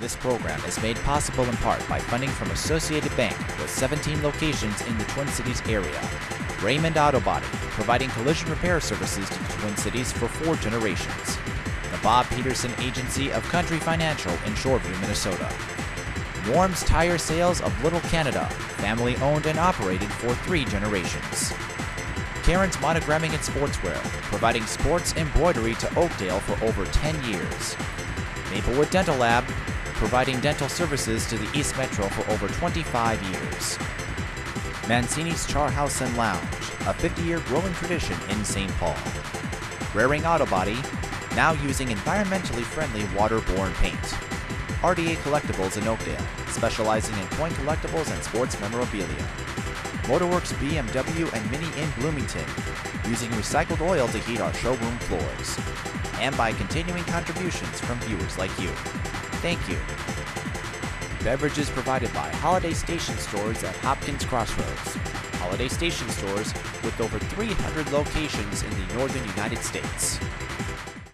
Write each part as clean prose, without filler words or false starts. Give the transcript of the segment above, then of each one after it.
This program is made possible in part by funding from Associated Bank with 17 locations in the Twin Cities area. Raymond Auto Body, providing collision repair services to the Twin Cities for 4 generations. The Bob Peterson Agency of Country Financial in Shoreview, Minnesota. Warm's Tire Sales of Little Canada, family owned and operated for 3 generations. Karen's Monogramming and Sportswear, providing sports embroidery to Oakdale for over 10 years. Maplewood Dental Lab, providing dental services to the East Metro for over 25 years. Mancini's Char House and Lounge, a 50-year growing tradition in St. Paul. Raring Auto Body, now using environmentally friendly waterborne paint. RDA Collectibles in Oakdale, specializing in coin collectibles and sports memorabilia. Motorworks BMW and Mini in Bloomington, using recycled oil to heat our showroom floors. And by continuing contributions from viewers like you. Thank you. Beverages provided by Holiday Station Stores at Hopkins Crossroads. Holiday Station Stores with over 300 locations in the northern United States.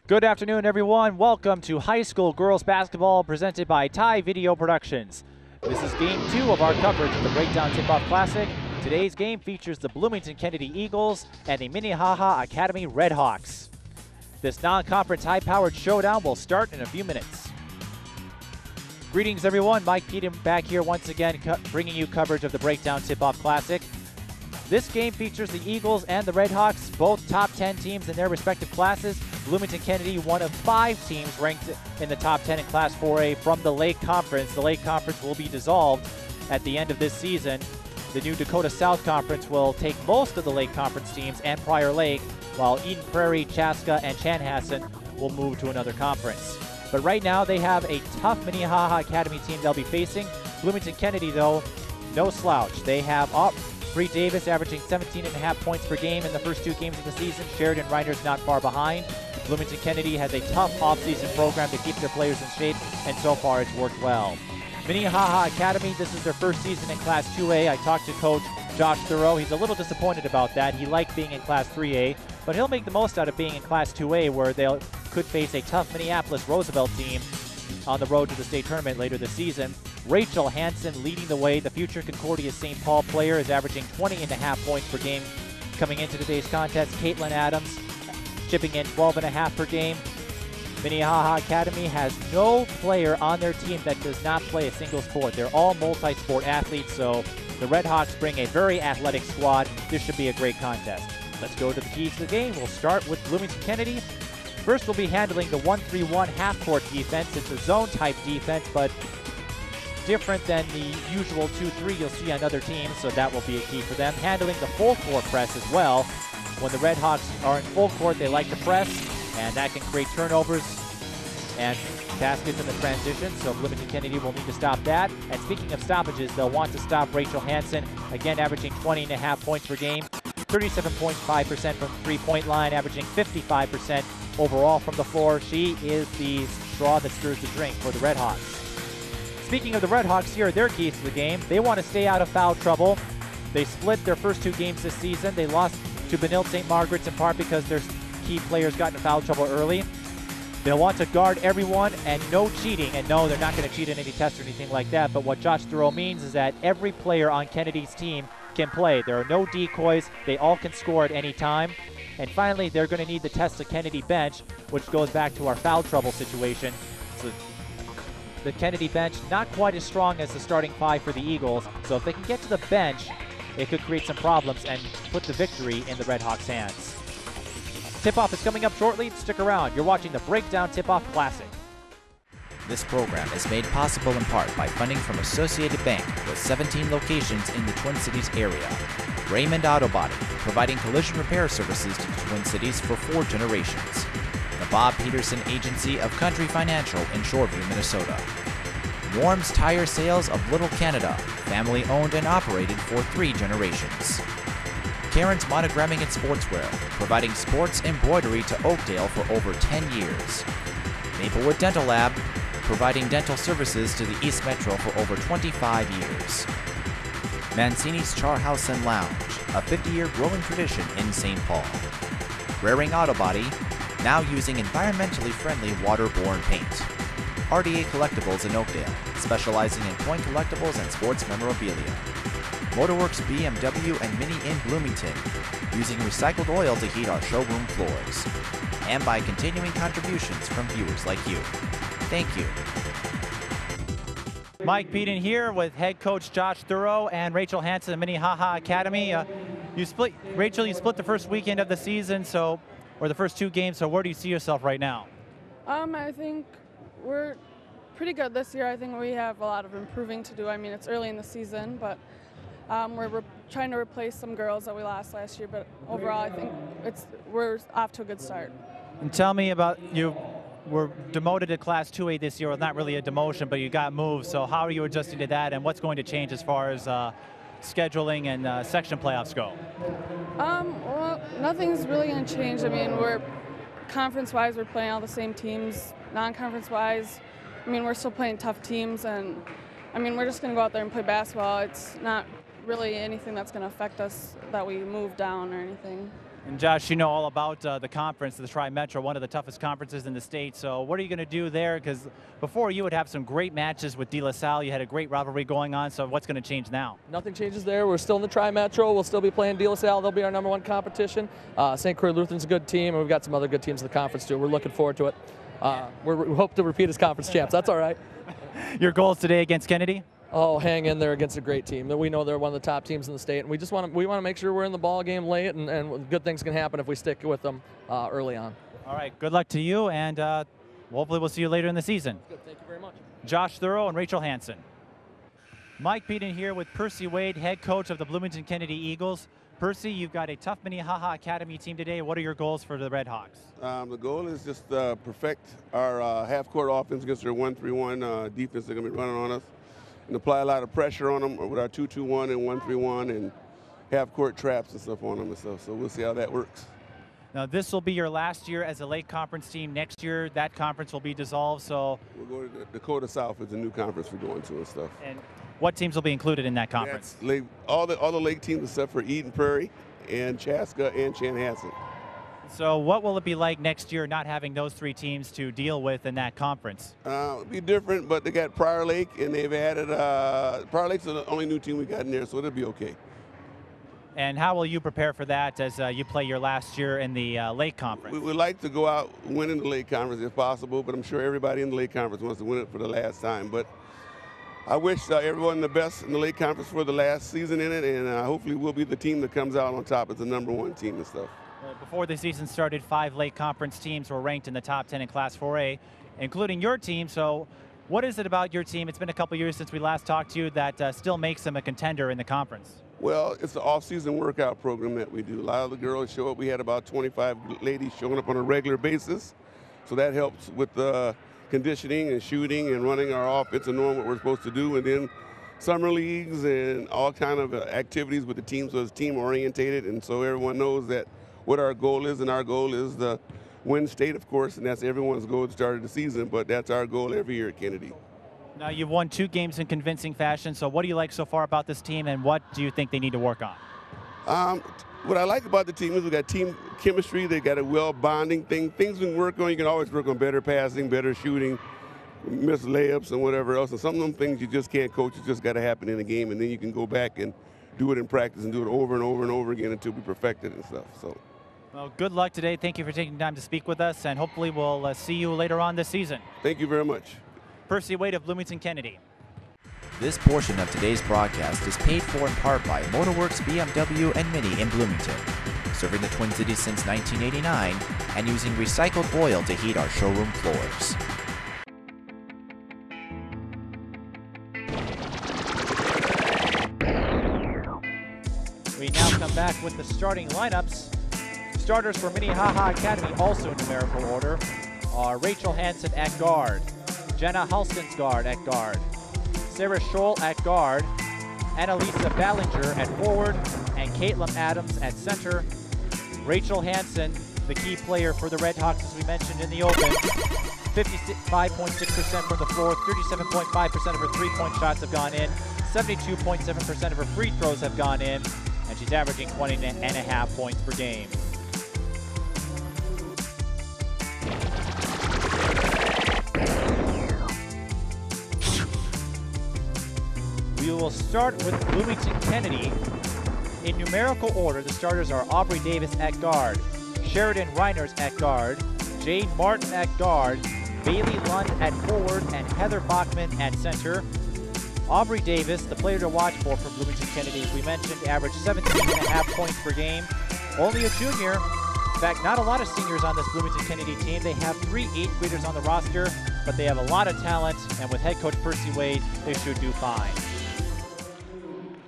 Good afternoon, everyone. Welcome to high school girls basketball presented by Ty Video Productions. This is game 2 of our coverage of the Breakdown Tip-Off Classic. Today's game features the Bloomington Kennedy Eagles and the Minnehaha Academy Redhawks. This non-conference high-powered showdown will start in a few minutes. Greetings, everyone. Mike Peden back here once again, bringing you coverage of the Breakdown Tip-Off Classic. This game features the Eagles and the Redhawks, both top 10 teams in their respective classes. Bloomington Kennedy, one of 5 teams ranked in the top 10 in Class 4A from the Lake Conference. The Lake Conference will be dissolved at the end of this season. The new Dakota South Conference will take most of the Lake Conference teams and Prior Lake, while Eden Prairie, Chaska, and Chanhassen will move to another conference. But right now they have a tough Minnehaha Academy team they'll be facing. Bloomington Kennedy, though, no slouch. They have Bree Davis averaging 17.5 points per game in the first 2 games of the season. Sheridan Reiner's not far behind. Bloomington Kennedy has a tough offseason program to keep their players in shape, and so far it's worked well. Minnehaha Academy, this is their first season in Class 2A. I talked to Coach Josh Thoreau. He's a little disappointed about that. He liked being in Class 3A, but he'll make the most out of being in Class 2A, where they could face a tough Minneapolis Roosevelt team on the road to the state tournament later this season. Rachel Hansen leading the way. The future Concordia St. Paul player is averaging 20.5 points per game coming into today's contest. Caitlin Adams chipping in 12.5 per game. Minnehaha Academy has no player on their team that does not play a single sport. They're all multi-sport athletes, so the Redhawks bring a very athletic squad. This should be a great contest. Let's go to the keys to the game. We'll start with Bloomington Kennedy. First, we'll be handling the 1-3-1 half-court defense. It's a zone-type defense, but different than the usual 2-3 you'll see on other teams, so that will be a key for them. Handling the full-court press as well. When the Redhawks are in full court, they like to press, and that can create turnovers and baskets in the transition, so Bloomington Kennedy will need to stop that. And speaking of stoppages, they'll want to stop Rachel Hansen, again averaging 20.5 points per game, 37.5% from the three-point line, averaging 55% overall from the floor. She is the straw that stirs the drink for the Redhawks. Speaking of the Redhawks, here are their keys to the game. They want to stay out of foul trouble. They split their first 2 games this season. They lost to Benilde St. Margaret's in part because their key players got into foul trouble early. They'll want to guard everyone and no cheating. And no, they're not going to cheat in any test or anything like that. But what Josh Thoreau means is that every player on Kennedy's team can play. There are no decoys. They all can score at any time. And finally, they're going to need to test the Kennedy bench, which goes back to our foul trouble situation. So the Kennedy bench, not quite as strong as the starting 5 for the Eagles. So if they can get to the bench, it could create some problems and put the victory in the Redhawks' hands. Tip-off is coming up shortly. Stick around. You're watching the Breakdown Tip-Off Classic. This program is made possible in part by funding from Associated Bank with 17 locations in the Twin Cities area. Raymond Auto Body, providing collision repair services to the Twin Cities for 4 generations. The Bob Peterson Agency of Country Financial in Shoreview, Minnesota. Warm's Tire Sales of Little Canada, family owned and operated for 3 generations. Karen's Monogramming and Sportswear, providing sports embroidery to Oakdale for over 10 years. Maplewood Dental Lab, providing dental services to the East Metro for over 25 years. Mancini's Char House and Lounge, a 50-year growing tradition in St. Paul. Raring Auto Body, now using environmentally friendly waterborne paint. RDA Collectibles in Oakdale, specializing in coin collectibles and sports memorabilia. Motorworks BMW and Mini in Bloomington, using recycled oil to heat our showroom floors. And by continuing contributions from viewers like you. Thank you. Mike Peden here with head coach Josh Thurrow and Rachel Hansen of Minnehaha Academy. Rachel, you split the first weekend of the season, or the first 2 games, so where do you see yourself right now? I think we're pretty good this year. I think we have a lot of improving to do. I mean, it's early in the season, but we're trying to replace some girls that we lost last year, but overall I think we're off to a good start. And tell me about, you were demoted to Class 2A this year. Well, not really a demotion, but you got moved, so how are you adjusting to that, and what's going to change as far as scheduling and section playoffs go? Well, nothing's really going to change. I mean, we're conference-wise, we're playing all the same teams. Non-conference-wise, I mean, we're still playing tough teams, and I mean, we're just going to go out there and play basketball. It's not really anything that's going to affect us that we move down or anything. And Josh, you know all about the conference, the Tri-Metro, one of the toughest conferences in the state. So what are you going to do there? Because before you would have some great matches with De La Salle. You had a great rivalry going on. So what's going to change now? Nothing changes there. We're still in the Tri-Metro. We'll still be playing De La Salle. They'll be our #1 competition. St. Croix Lutheran's a good team, and we've got some other good teams in the conference too. We're looking forward to it. We hope to repeat as conference champs. That's all right. Your goals today against Kennedy? Oh, hang in there against a great team. We know they're one of the top teams in the state, and we want to make sure we're in the ball game late, and good things can happen if we stick with them early on. All right, good luck to you, and hopefully we'll see you later in the season. Good, thank you very much. Josh Thurrow and Rachel Hansen. Mike Peden here with Percy Wade, head coach of the Bloomington Kennedy Eagles. Percy, you've got a tough Minnehaha Academy team today. What are your goals for the Red Hawks? The goal is just perfect our half-court offense against their 1-3-1 defense they're going to be running on us, and apply a lot of pressure on them with our 2-2-1 and 1-3-1 and half-court traps and stuff on them and stuff. So we'll see how that works. Now, this will be your last year as a Lake Conference team. Next year, that conference will be dissolved. So we'll go to Dakota South is a new conference we're going to and stuff. And what teams will be included in that conference? All the Lake teams except for Eden Prairie and Chaska and Chanhassen. So what will it be like next year not having those 3 teams to deal with in that conference? It'll be different, but they got Prior Lake, and they've added Prior Lake's the only new team we got in there, so it'll be okay. And how will you prepare for that as you play your last year in the Lake Conference? We would like to go out winning the Lake Conference if possible, but I'm sure everybody in the Lake Conference wants to win it for the last time. But I wish everyone the best in the Lake Conference for the last season in it, and hopefully we'll be the team that comes out on top as the #1 team and stuff. Before the season started, 5 Lake Conference teams were ranked in the top 10 in Class 4A, including your team. So what is it about your team? It's been a couple years since we last talked to you that still makes them a contender in the conference. Well, it's the off-season workout program that we do. A lot of the girls show up. We had about 25 ladies showing up on a regular basis. So that helps with the conditioning and shooting and running our offense and knowing what we're supposed to do. And then summer leagues and all kind of activities with the team, so it's team-orientated. And so everyone knows that what our goal is, and our goal is the win state, of course, and that's everyone's goal at the start of the season, but that's our goal every year at Kennedy. Now, you've won 2 games in convincing fashion, so what do you like so far about this team, and what do you think they need to work on? What I like about the team is we got team chemistry. They got a well-bonding thing. Things we can work on. You can always work on better passing, better shooting, miss layups, and whatever else. And some of them things you just can't coach. It's just got to happen in a game, and then you can go back and do it in practice and do it over and over and over again until we perfect it and stuff. So. Well, good luck today. Thank you for taking time to speak with us, and hopefully we'll see you later on this season. Thank you very much. Percy Wade of Bloomington Kennedy. This portion of today's broadcast is paid for in part by Motorworks BMW and Mini in Bloomington, serving the Twin Cities since 1989 and using recycled oil to heat our showroom floors. We now come back with the starting lineups. Starters for Minnehaha Academy, also in numerical order, are Rachel Hansen at guard, Jenna Halstensgaard at guard, Sarah Scholl at guard, Annalisa Ballinger at forward, and Caitlin Adams at center. Rachel Hansen, the key player for the Red Hawks, as we mentioned in the open, 55.6% from the floor, 37.5% of her three-point shots have gone in, 72.7% of her free throws have gone in, and she's averaging 20.5 points per game. We will start with Bloomington Kennedy. In numerical order, the starters are Aubrey Davis at guard, Sheridan Reiners at guard, Jade Martin at guard, Bailey Lund at forward, and Heather Bachman at center. Aubrey Davis, the player to watch for Bloomington Kennedy, as we mentioned, averaged 17.5 points per game. Only a junior. In fact, not a lot of seniors on this Bloomington Kennedy team. They have 3 8th graders on the roster, but they have a lot of talent, and with head coach Percy Wade, they should do fine.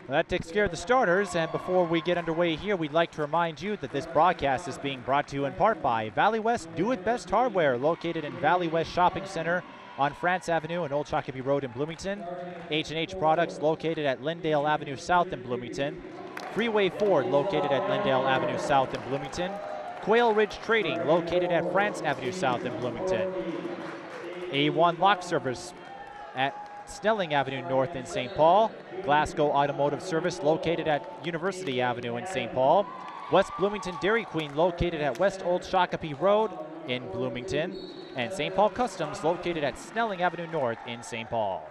Well, that takes care of the starters, and before we get underway here, we'd like to remind you that this broadcast is being brought to you in part by Valley West Do It Best Hardware, located in Valley West Shopping Center on France Avenue and Old Shakopee Road in Bloomington. H&H Products, located at Lyndale Avenue South in Bloomington. Freeway Ford, located at Lyndale Avenue South in Bloomington. Quail Ridge Trading, located at France Avenue South in Bloomington. A1 Lock Service at Snelling Avenue North in St. Paul. Glasgow Automotive Service, located at University Avenue in St. Paul. West Bloomington Dairy Queen, located at West Old Shakopee Road in Bloomington. And St. Paul Customs, located at Snelling Avenue North in St. Paul.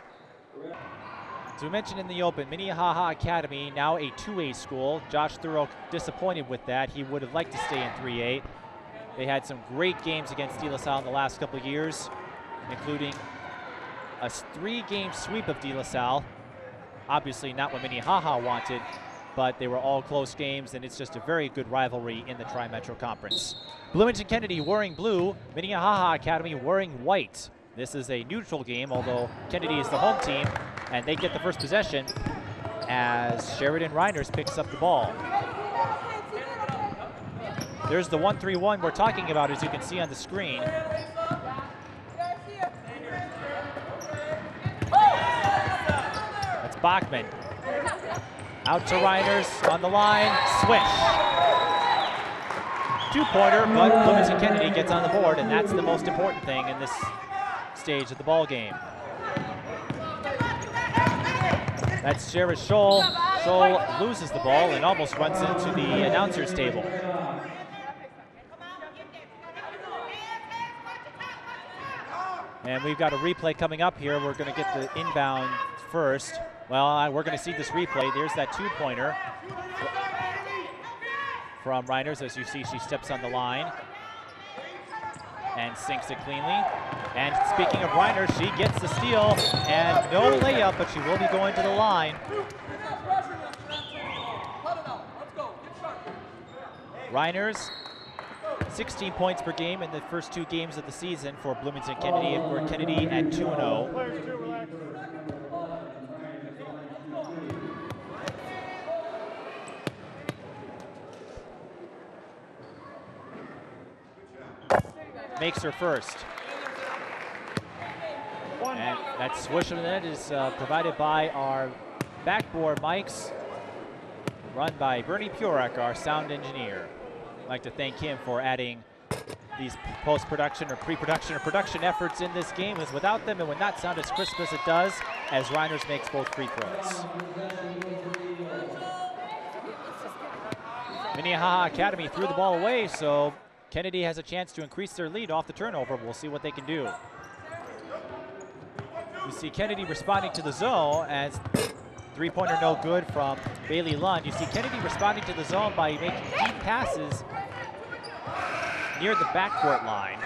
As we mentioned in the open, Minnehaha Academy, now a 2A school. Josh Thurl disappointed with that. He would have liked to stay in 3A. They had some great games against De La Salle in the last couple of years, including a 3-game sweep of De La Salle. Obviously not what Minnehaha wanted, but they were all close games, and it's just a very good rivalry in the Tri-Metro Conference. Bloomington Kennedy wearing blue, Minnehaha Academy wearing white. This is a neutral game, although Kennedy is the home team, and they get the first possession as Sheridan Reiners picks up the ball. There's the 1-3-1 we're talking about, as you can see on the screen. That's Bachman. Out to Reiners on the line, swish. 2-pointer, but Bloomington Kennedy gets on the board, and that's the most important thing in this stage of the ball game. That's Sheriff Scholl. Scholl loses the ball and almost runs into the announcer's table. And we've got a replay coming up here. We're going to get the inbound first. Well, we're going to see this replay. There's that 2-pointer from Reiners. As you see, she steps on the line and sinks it cleanly. And speaking of Reiners, she gets the steal, and no layup, but she will be going to the line. Reiners, 16 points per game in the first 2 games of the season for Bloomington Kennedy. We're Kennedy at 2-0. Makes her first. And that swish of the net is provided by our backboard mics, run by Bernie Purek, our sound engineer. I'd like to thank him for adding these post-production or pre-production or production efforts in this game, as without them it would not sound as crisp as it does, as Reiners makes both free throws. Minnehaha Academy threw the ball away, so Kennedy has a chance to increase their lead off the turnover. We'll see what they can do. We see Kennedy responding to the zone as 3-pointer no good from Bailey Lund. You see Kennedy responding to the zone by making deep passes near the backcourt line.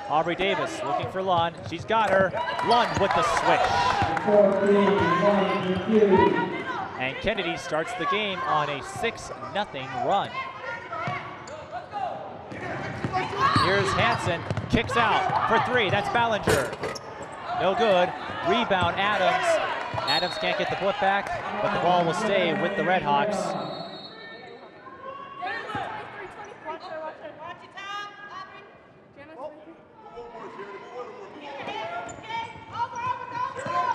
Aubrey Davis looking for Lund. She's got her. Lund with the switch. And Kennedy starts the game on a 6-0 run. Here's Hansen, kicks out for 3. That's Ballinger. No good. Rebound, Adams. Adams can't get the foot back, but the ball will stay with the Redhawks.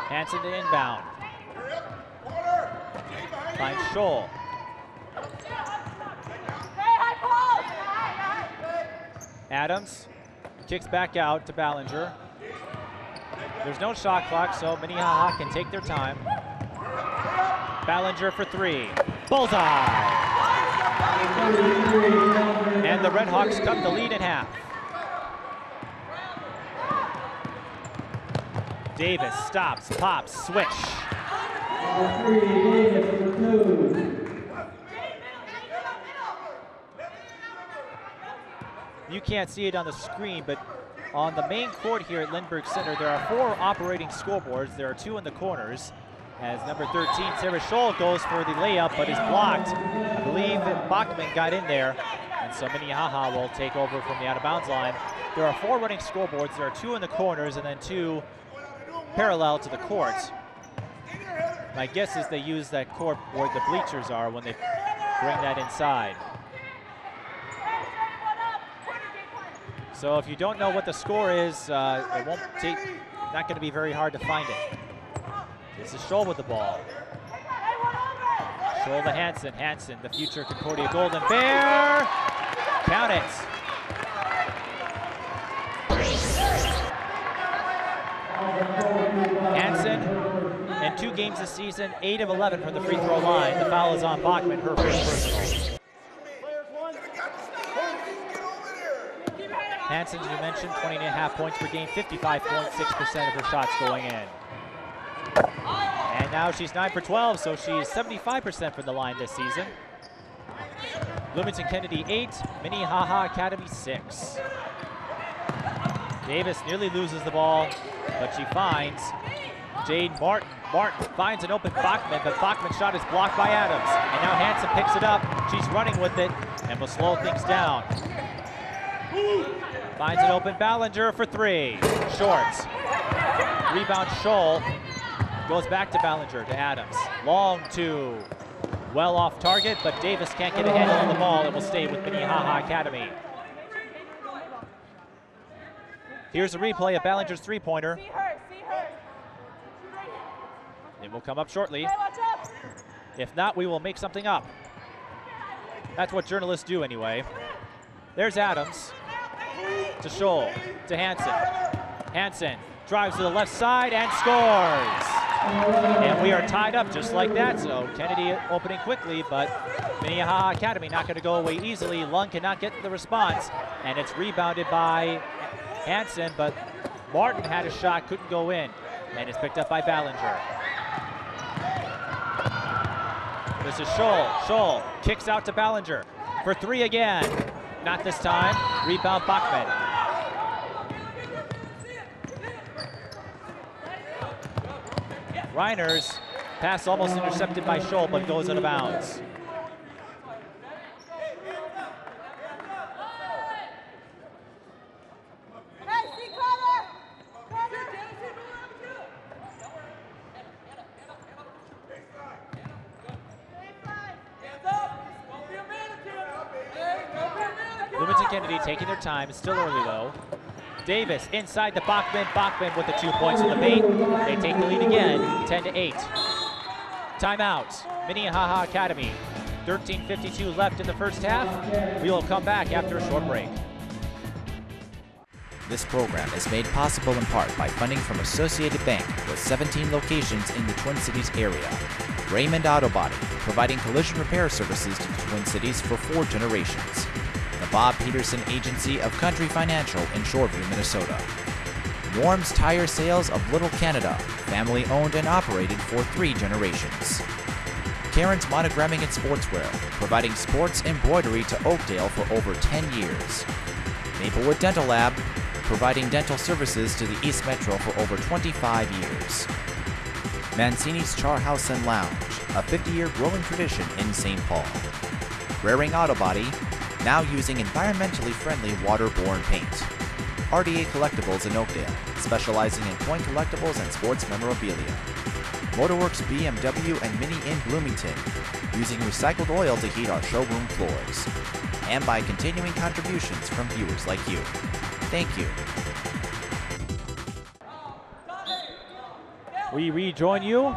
Hansen to inbound. Finds Scholl. Adams kicks back out to Ballinger. There's no shot clock, so Minnehaha can take their time. Ballinger for 3. Bullseye! And the Redhawks cut the lead in half. Davis stops, pops, switch. You can't see it on the screen, but on the main court here at Lindbergh Center, there are 4 operating scoreboards. There are 2 in the corners. As number 13, Sarah Scholl, goes for the layup, but is blocked. I believe that Bachman got in there, and so Minnehaha will take over from the out-of-bounds line. There are 4 running scoreboards. There are 2 in the corners and then 2 parallel to the court. My guess is they use that court where the bleachers are when they bring that inside. So if you don't know what the score is, it won't take, not going to be very hard to find it. This is Scholl with the ball. Scholl to Hansen. Hansen, the future Concordia Golden Bear. Count it. Hansen, in 2 games this season, 8 of 11 from the free throw line. The foul is on Bachman, her first personal. Hansen, as you mentioned, 20.5 points per game, 55.6% of her shots going in. And now she's 9 for 12, so she's 75% from the line this season. Bloomington Kennedy 8, Minnehaha Academy 6. Davis nearly loses the ball, but she finds Jade Martin. Martin finds an open Bachman, but Bachman's shot is blocked by Adams. And now Hansen picks it up. She's running with it and will slow things down. Finds an open Ballinger for 3. Short. Rebound Scholl. Goes back to Ballinger, to Adams. Long 2. Well off target, but Davis can't get a handle on the ball and will stay with Minnehaha Academy. Here's a replay of Ballinger's three-pointer. It will come up shortly. If not, we will make something up. That's what journalists do anyway. There's Adams. To Scholl, to Hansen. Hansen drives to the left side and scores. And we are tied up just like that, so Kennedy opening quickly, but Minnehaha Academy not going to go away easily. Lund cannot get the response, and it's rebounded by Hansen, but Martin had a shot, couldn't go in, and it's picked up by Ballinger. This is Scholl. Scholl kicks out to Ballinger for 3 again. Not this time. Rebound Bachman. Reiner's pass almost intercepted by Scholl, but goes out of bounds. Bloomington Kennedy taking their time. It's still early though. Davis inside the Bachman. Bachman with the 2 points in the paint. They take the lead again, 10-8. Timeout, Minnehaha Academy. 13:52 left in the first half. We will come back after a short break. This program is made possible in part by funding from Associated Bank with 17 locations in the Twin Cities area. Raymond Auto Body, providing collision repair services to the Twin Cities for 4 generations. The Bob Peterson Agency of Country Financial in Shoreview, Minnesota. Norm's Tire Sales of Little Canada, family owned and operated for 3 generations. Karen's Monogramming and Sportswear, providing sports embroidery to Oakdale for over 10 years. Maplewood Dental Lab, providing dental services to the East Metro for over 25 years. Mancini's Char House and Lounge, a 50-year growing tradition in St. Paul. Raring Auto Body, now using environmentally friendly waterborne paint. RDA Collectibles in Oakdale, specializing in coin collectibles and sports memorabilia. Motorworks BMW and Mini in Bloomington, using recycled oil to heat our showroom floors. And by continuing contributions from viewers like you. Thank you. We rejoin you.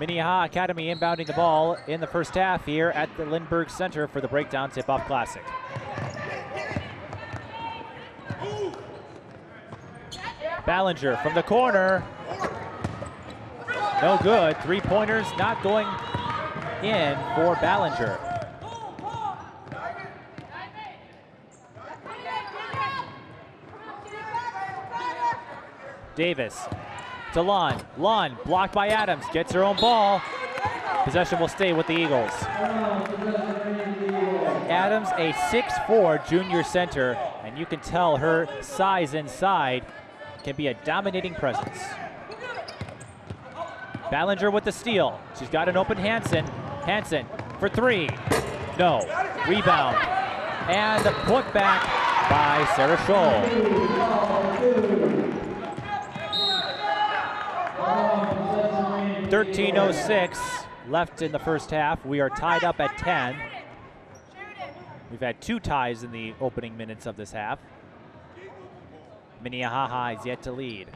Minnehaha Academy inbounding the ball in the first half here at the Lindbergh Center for the Breakdown Tip-Off Classic. Ballinger from the corner. No good. 3-pointers not going in for Ballinger. Davis to Lund. Lund blocked by Adams, gets her own ball. Possession will stay with the Eagles. Adams, a 6'4" junior center, and you can tell her size inside can be a dominating presence. Ballinger with the steal. She's got an open Hansen. Hansen for three. No. Rebound. And the putback by Sarah Scholl. 13:06 left in the first half. We are tied up at 10. We've had 2 ties in the opening minutes of this half. Minnehaha is yet to lead.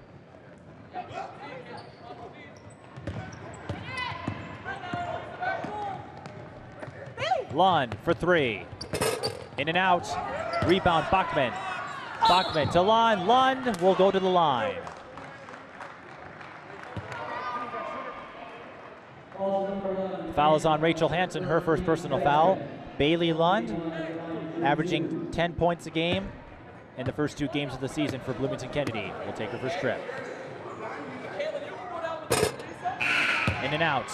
Lund for three. In and out. Rebound Bachman. Bachman to Lund. Lund will go to the line. Foul is on Rachel Hansen, her first personal foul. Bailey Lund, averaging 10 points a game in the first 2 games of the season for Bloomington Kennedy. Will take her first trip. In and out.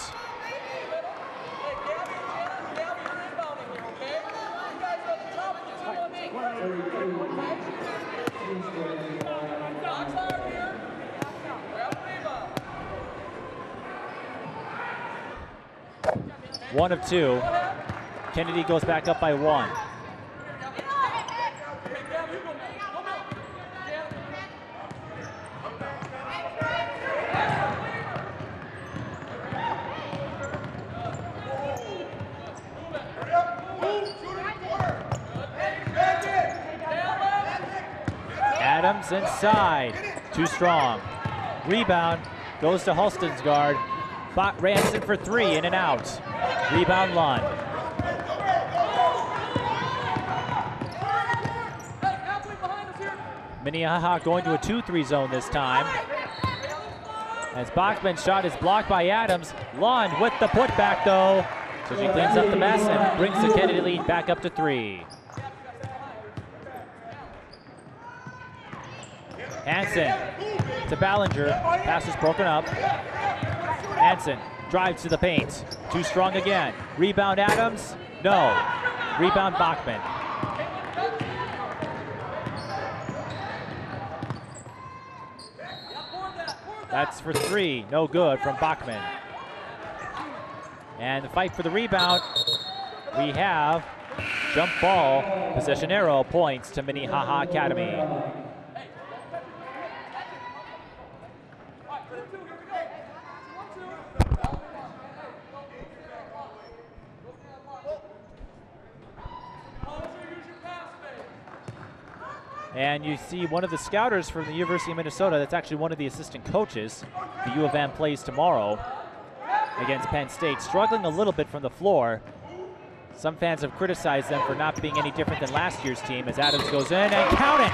One of 2. Kennedy goes back up by 1. Adams inside. Too strong. Rebound goes to Halston's guard. Ranson for 3, in and out. Rebound Lund. Minnehaha going to a 2-3 zone this time. As Bachman's shot is blocked by Adams. Lund with the putback though. So she cleans up the mess and brings the Kennedy lead back up to 3. Hansen to Ballinger. Pass is broken up. Hansen drives to the paint. Too strong again. Rebound Adams. No. Rebound Bachman. That's for 3. No good from Bachman. And the fight for the rebound. We have jump ball. Possession arrow points to Minnehaha Academy. And you see one of the scouters from the University of Minnesota, that's actually one of the assistant coaches. The U of M plays tomorrow against Penn State, struggling a little bit from the floor. Some fans have criticized them for not being any different than last year's team as Adams goes in and count it!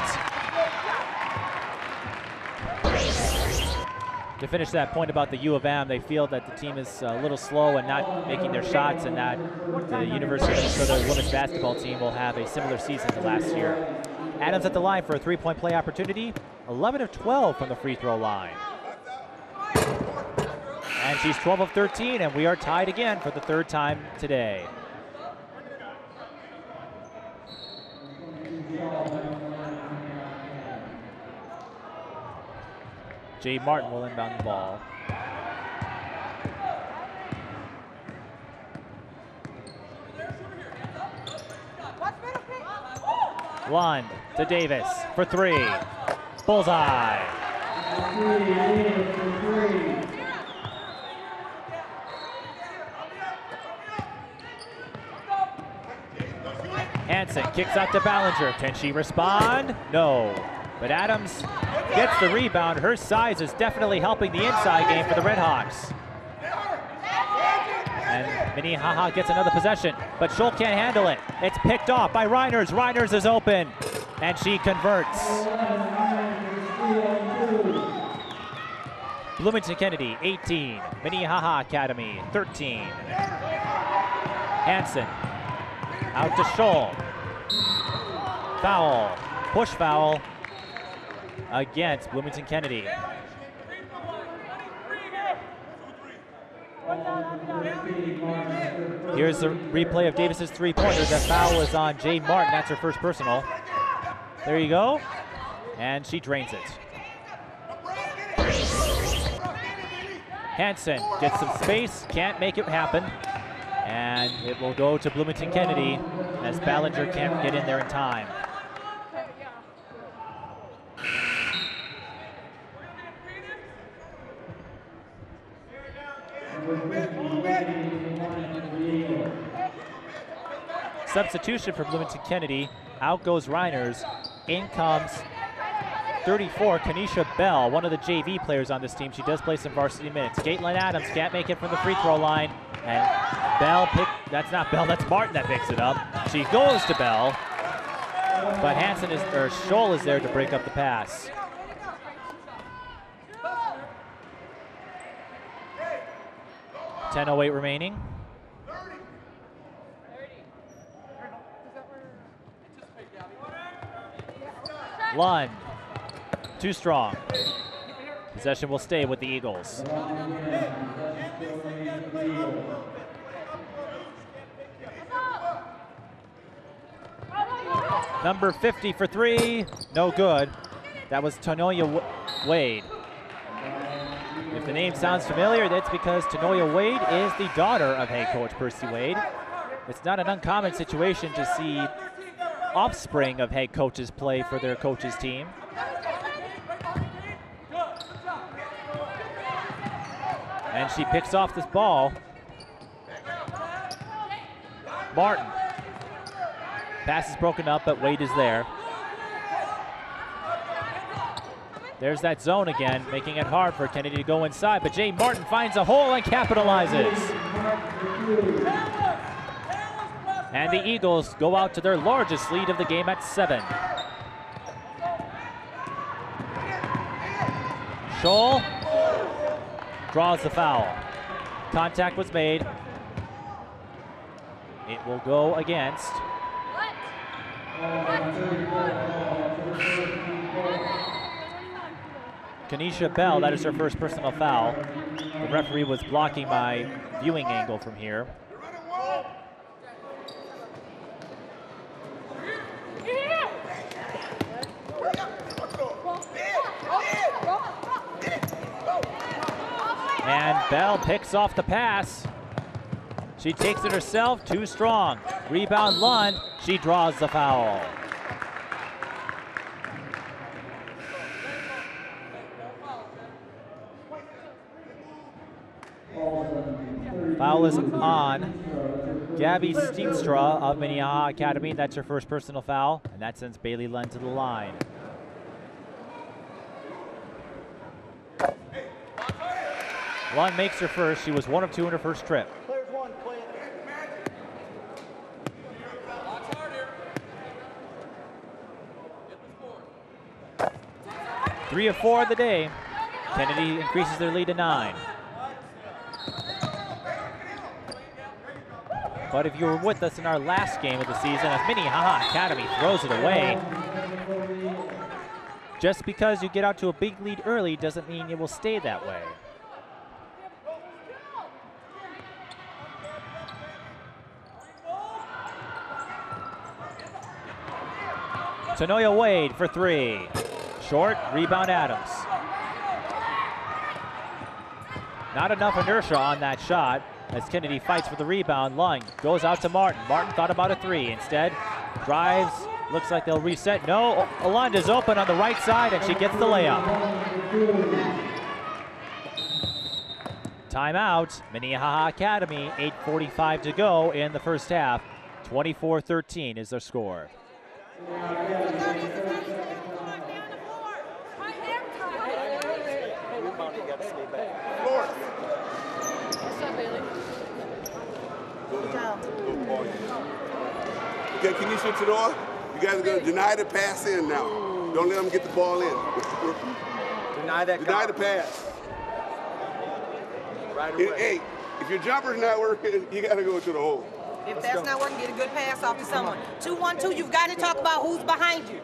To finish that point about the U of M, they feel that the team is a little slow and not making their shots, and that the University of Minnesota women's basketball team will have a similar season to last year. Adams at the line for a 3-point play opportunity. 11 of 12 from the free throw line. And she's 12 of 13, and we are tied again for the 3rd time today. Jay Martin will inbound the ball. Lund to Davis for 3. Bullseye. Hansen kicks out to Ballinger. Can she respond? No. But Adams gets the rebound. Her size is definitely helping the inside game for the Redhawks. And Minnehaha gets another possession, but Scholl can't handle it. It's picked off by Reiners. Reiners is open, and she converts. Bloomington Kennedy, 18. Minnehaha Academy, 13. Hansen out to Scholl. Foul, push foul against Bloomington Kennedy. Here's the replay of Davis's three-pointer. That foul is on Jay Martin. That's her first personal. There you go. And she drains it. Hansen gets some space, can't make it happen. And it will go to Bloomington Kennedy as Ballinger can't get in there in time. Substitution for Bloomington Kennedy. Out goes Reiners. In comes 34, Kenesha Bell, one of the JV players on this team. She does play some varsity minutes. Caitlin Adams can't make it from the free throw line. And that's not Bell, that's Martin that picks it up. She goes to Bell. But Scholl is there to break up the pass. .10:08 remaining. Lund, too strong. Possession will stay with the Eagles. Number 50 for three, no good. That was Tanoya Wade. If the name sounds familiar, that's because Tanoya Wade is the daughter of head coach Percy Wade. It's not an uncommon situation to see offspring of head coaches play for their coach's team. And she picks off this ball. Martin. Pass is broken up, but Wade is there. There's that zone again, making it hard for Kennedy to go inside, but Jay Martin finds a hole and capitalizes. And the Eagles go out to their largest lead of the game at 7. Scholl draws the foul. Contact was made. It will go against Kenesha Bell. That is her first personal foul. The referee was blocking my viewing angle from here. And Bell picks off the pass. She takes it herself, too strong. Rebound Lund, she draws the foul. Foul is on Gabby Steenstra of Minnehaha Academy. That's her first personal foul, and that sends Bailey Lund to the line. Lund makes her first. She was 1 of 2 in her first trip. 3 of 4 of the day. Kennedy increases their lead to 9. But if you were with us in our last game of the season, as Minnehaha Academy throws it away, just because you get out to a big lead early doesn't mean it will stay that way. Tanoya Wade for 3. Short, rebound Adams. Not enough inertia on that shot as Kennedy fights for the rebound. Lund goes out to Martin. Martin thought about a 3. Instead, drives, looks like they'll reset. No, Lund is open on the right side and she gets the layup. Timeout, Minnehaha Academy, 8:45 to go in the first half. 24-13 is their score. Okay, can you switch it on? You guys are going to deny the pass in now. Don't let them get the ball in. Deny the pass. Right away. Hey, if your jumper's not working, you got to go to the hole. If that's not working, get a good pass off to someone. 2-1-2, you've got to talk about who's behind you.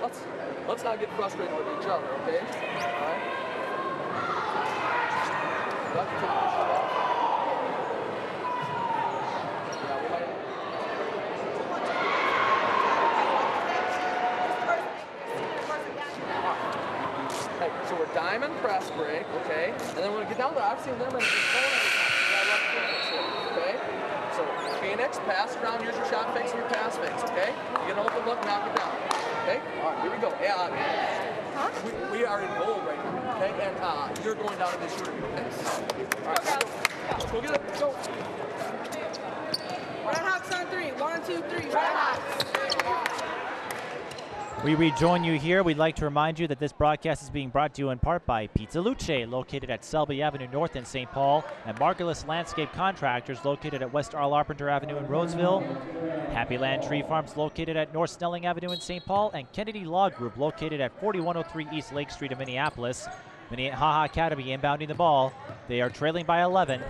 let's not get frustrated with each other, okay? All right. Hey, so we're diamond press break, okay? And then when we get down there, I've seen them in the okay? So Phoenix, pass around, use your shot fakes and your pass fakes, okay? You get an open look, knock it down. Okay? All right, here we go. Yeah, we are in goal right now, okay? And you're going down to the shooter, okay? All right, let's go get it. Let's go. Red Hawks on 3. 1, 2, 3. Red Hawks. We rejoin you here. We'd like to remind you that this broadcast is being brought to you in part by Pizza Luce, located at Selby Avenue North in St. Paul, and Margulis Landscape Contractors, located at West Arlapenter Avenue in Roseville, Happy Land Tree Farms, located at North Snelling Avenue in St. Paul, and Kennedy Law Group, located at 4103 East Lake Street in Minneapolis. Minnehaha Academy inbounding the ball. They are trailing by 11.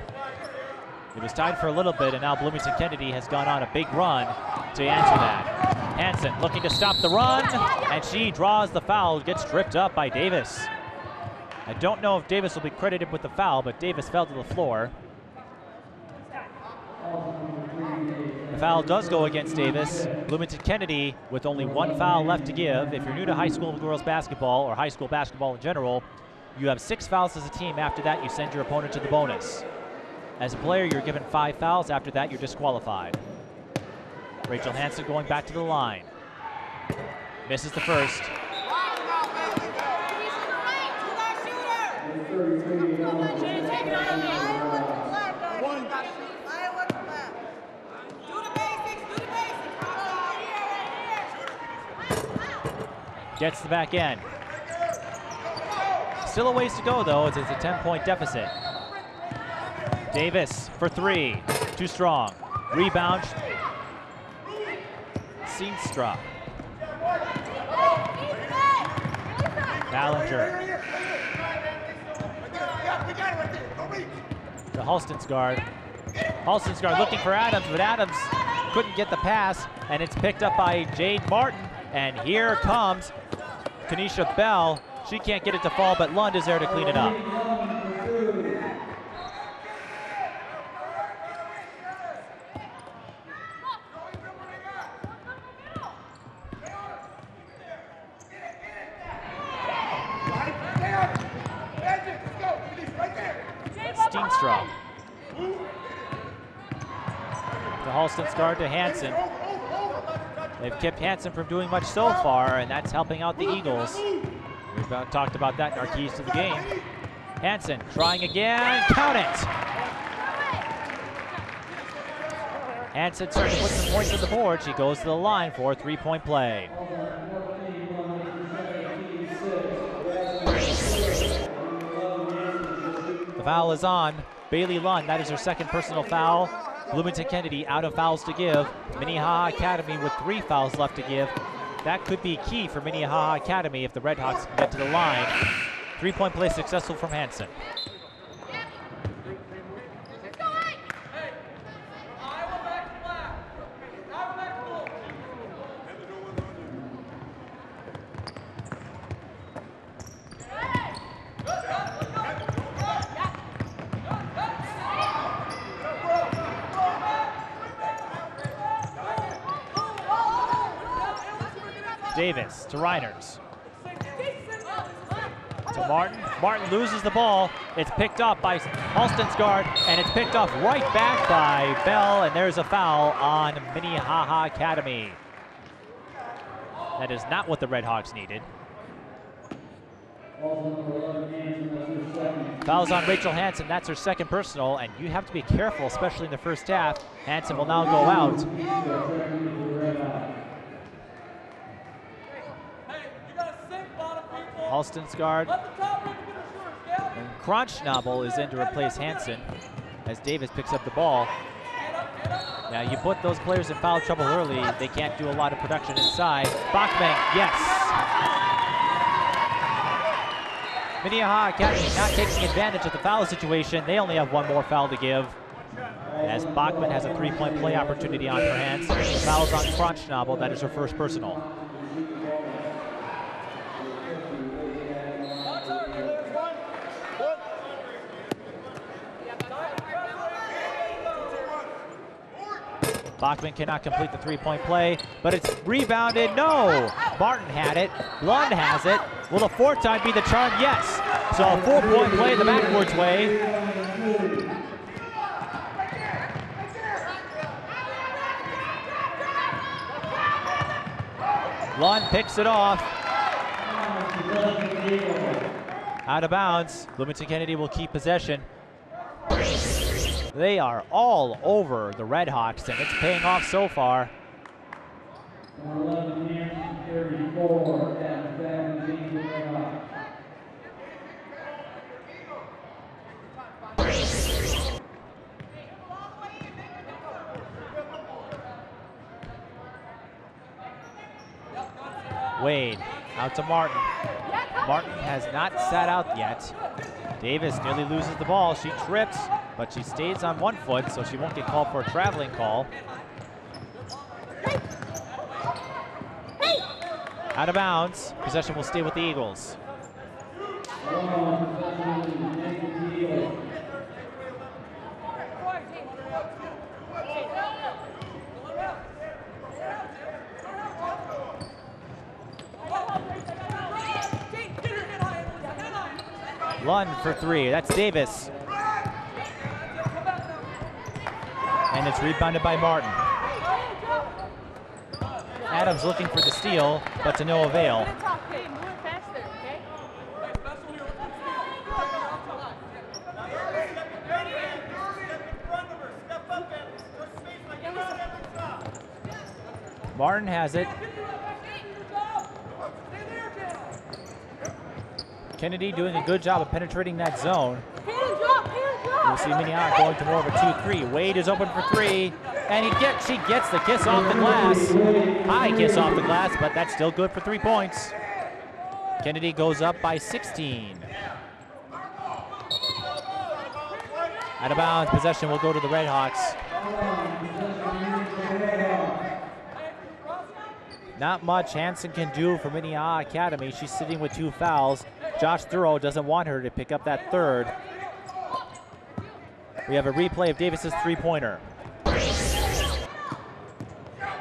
It was tied for a little bit, and now Bloomington Kennedy has gone on a big run to answer that. Hansen looking to stop the run, and she draws the foul, gets tripped up by Davis. I don't know if Davis will be credited with the foul, but Davis fell to the floor. The foul does go against Davis. Bloomington Kennedy with only one foul left to give. If you're new to high school girls basketball, or high school basketball in general, you have 6 fouls as a team. After that, you send your opponent to the bonus. As a player, you're given 5 fouls. After that, you're disqualified. Rachel Hansen going back to the line. Misses the first. Gets the back end. Still a ways to go, though, as it's a 10-point deficit. Davis for 3. Too strong. Rebound. Seenstra. Ballinger. The Halstensgaard. Halstensgaard looking for Adams, but Adams couldn't get the pass, and it's picked up by Jade Martin. And here comes Kanisha Bell. She can't get it to fall, but Lund is there to clean it up. Steenstra. To Halstensgaard to Hansen. They've kept Hansen from doing much so far, and that's helping out the Eagles. We've talked about that in our keys to the game. Hansen trying again, count it! Hansen starting to put some points on the board. She goes to the line for a 3-point play. The foul is on Bailey Lund. That is her second personal foul. Bloomington Kennedy out of fouls to give. Minnehaha Academy with 3 fouls left to give. That could be key for Minnehaha Academy if the Redhawks can get to the line. 3-point play successful from Hansen. Davis to Reiners. To Martin. Martin loses the ball. It's picked up by Halstensgaard, and it's picked up right back by Bell, and there's a foul on Minnehaha Academy. That is not what the Redhawks needed. Fouls on Rachel Hansen. That's her second personal, and you have to be careful, especially in the first half. Hansen will now go out. Halstensgaard and Kronschnabel is in to replace Hansen as Davis picks up the ball. Now you put those players in foul trouble early, they can't do a lot of production inside. Bachman, yes! Minnehaha Academy not taking advantage of the foul situation. They only have 1 more foul to give as Bachman has a 3-point play opportunity on her hands. Fouls on Kronschnabel, that is her first personal. Bachman cannot complete the three-point play, but it's rebounded. No! Martin had it. Lund has it. Will the fourth time be the charm? Yes. So a 4-point play the backwards way. Lund picks it off. Out of bounds. Bloomington Kennedy will keep possession. They are all over the Red Hawks, and it's paying off so far. Wade out to Martin. Martin has not sat out yet. Davis nearly loses the ball. She trips, but she stays on one foot, so she won't get called for a traveling call. Out of bounds. Possession will stay with the Eagles. Lund for three. That's Davis. And it's rebounded by Martin. Adams looking for the steal, but to no avail. Martin has it. Kennedy doing a good job of penetrating that zone. We'll see Minnehaha going to more of a 2-3. Wade is open for three, and she gets the kiss off the glass. High kiss off the glass, but that's still good for 3 points. Kennedy goes up by 16. Out of bounds, possession will go to the Red Hawks. Not much Hansen can do for Minnehaha Academy. She's sitting with 2 fouls. Josh Thurrow doesn't want her to pick up that third. We have a replay of Davis's three-pointer.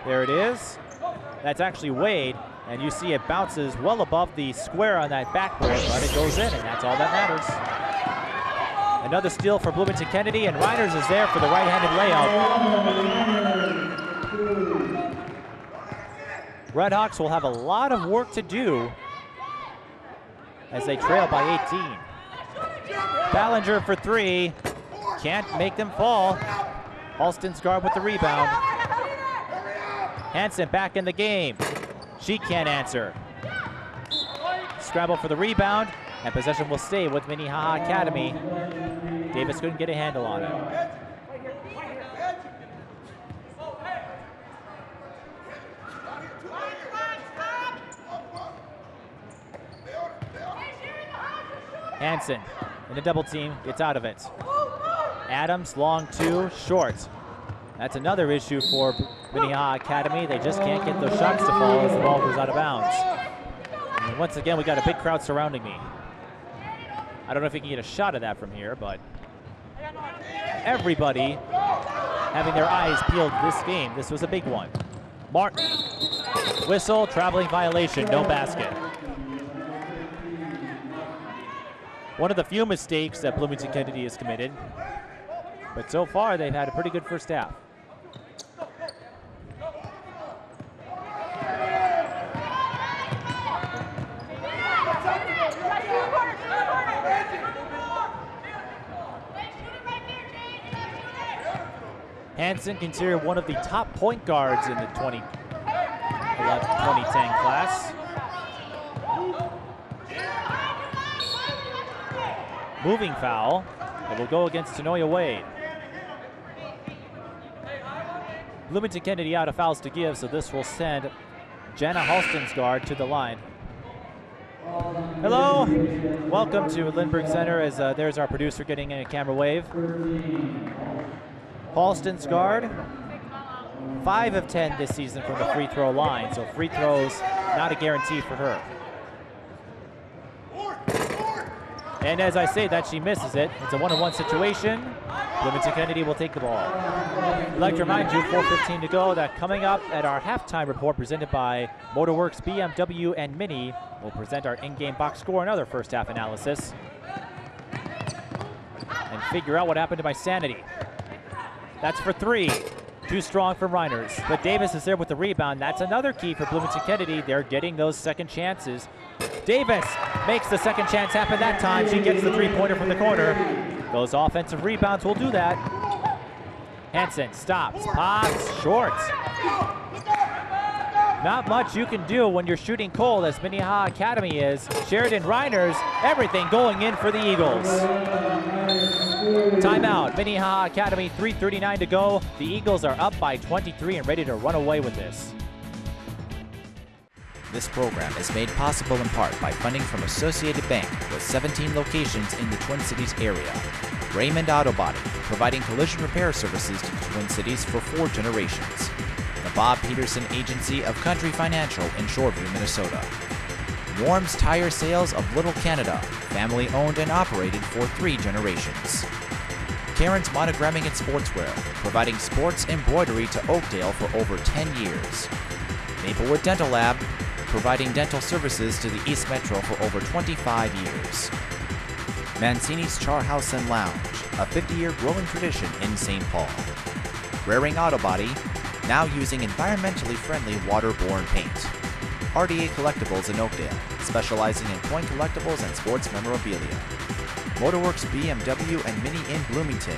There it is. That's actually Wade, and you see it bounces well above the square on that backboard, but it goes in, and that's all that matters. Another steal for Bloomington Kennedy, and Reiners is there for the right-handed layup. Red Hawks will have a lot of work to do as they trail by 18. Ballinger for three. Can't make them fall. Halston's guard with the rebound. Hansen back in the game. She can't answer. Scramble for the rebound, and possession will stay with Minnehaha Academy. Davis couldn't get a handle on it. Hansen in a double team, gets out of it. Adams, long two, short. That's another issue for Minnehaha Academy. They just can't get those shots to fall as the ball goes out of bounds. And once again, we got a big crowd surrounding me. I don't know if you can get a shot of that from here, but everybody having their eyes peeled this game. This was a big one. Martin, whistle, traveling violation, no basket. One of the few mistakes that Bloomington Kennedy has committed, but so far they've had a pretty good first half. Hansen considered one of the top point guards in the 2010 class. Moving foul. It will go against Tanoia Wade. Bloomington Kennedy out of fouls to give, so this will send Jana Halston's guard to the line. Hello, welcome to Lindbergh Center as there's our producer getting in a camera wave. Halston's guard, 5 of 10 this season from the free throw line, so free throws not a guarantee for her. And as I say that, she misses it. It's a 1-on-1 situation. Bloomington Kennedy will take the ball. I'd like to remind you, 4:15 to go, that coming up at our halftime report presented by Motorworks, BMW, and Mini, we'll present our in-game box score and other first half analysis and figure out what happened to my sanity. That's for 3. Too strong for Reiners, but Davis is there with the rebound. That's another key for Bloomington Kennedy. They're getting those second chances. Davis makes the second chance happen that time. She gets the three-pointer from the corner. Those offensive rebounds will do that. Hansen stops, pops, short. Not much you can do when you're shooting cold as Minnehaha Academy is. Sheridan Reiners, everything going in for the Eagles. Timeout, Minnehaha Academy, 3:39 to go. The Eagles are up by 23 and ready to run away with this. This program is made possible in part by funding from Associated Bank with 17 locations in the Twin Cities area. Raymond Auto Body, providing collision repair services to the Twin Cities for 4 generations. The Bob Peterson Agency of Country Financial in Shoreview, Minnesota. Warm's Tire Sales of Little Canada, family owned and operated for 3 generations. Karen's Monogramming and Sportswear, providing sports embroidery to Oakdale for over 10 years. Maplewood Dental Lab, providing dental services to the East Metro for over 25 years. Mancini's Char House and Lounge, a 50-year growing tradition in St. Paul. Raring Auto Body, now using environmentally friendly waterborne paint. RDA Collectibles in Oakdale, specializing in coin collectibles and sports memorabilia. Motorworks, BMW, and Mini in Bloomington,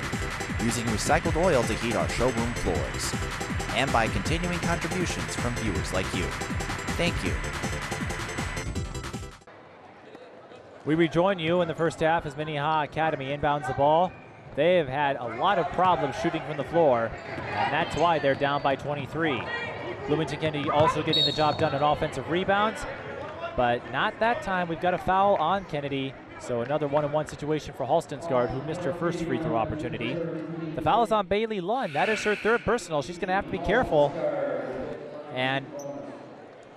using recycled oil to heat our showroom floors. And by continuing contributions from viewers like you. Thank you. We rejoin you in the first half as Minnehaha Academy inbounds the ball. They have had a lot of problems shooting from the floor, and that's why they're down by 23. Bloomington Kennedy also getting the job done on offensive rebounds, but not that time. We've got a foul on Kennedy, so another 1-on-1 situation for Halstensgaard, who missed her first free throw opportunity. The foul is on Bailey Lund. That is her 3rd personal. She's going to have to be careful. And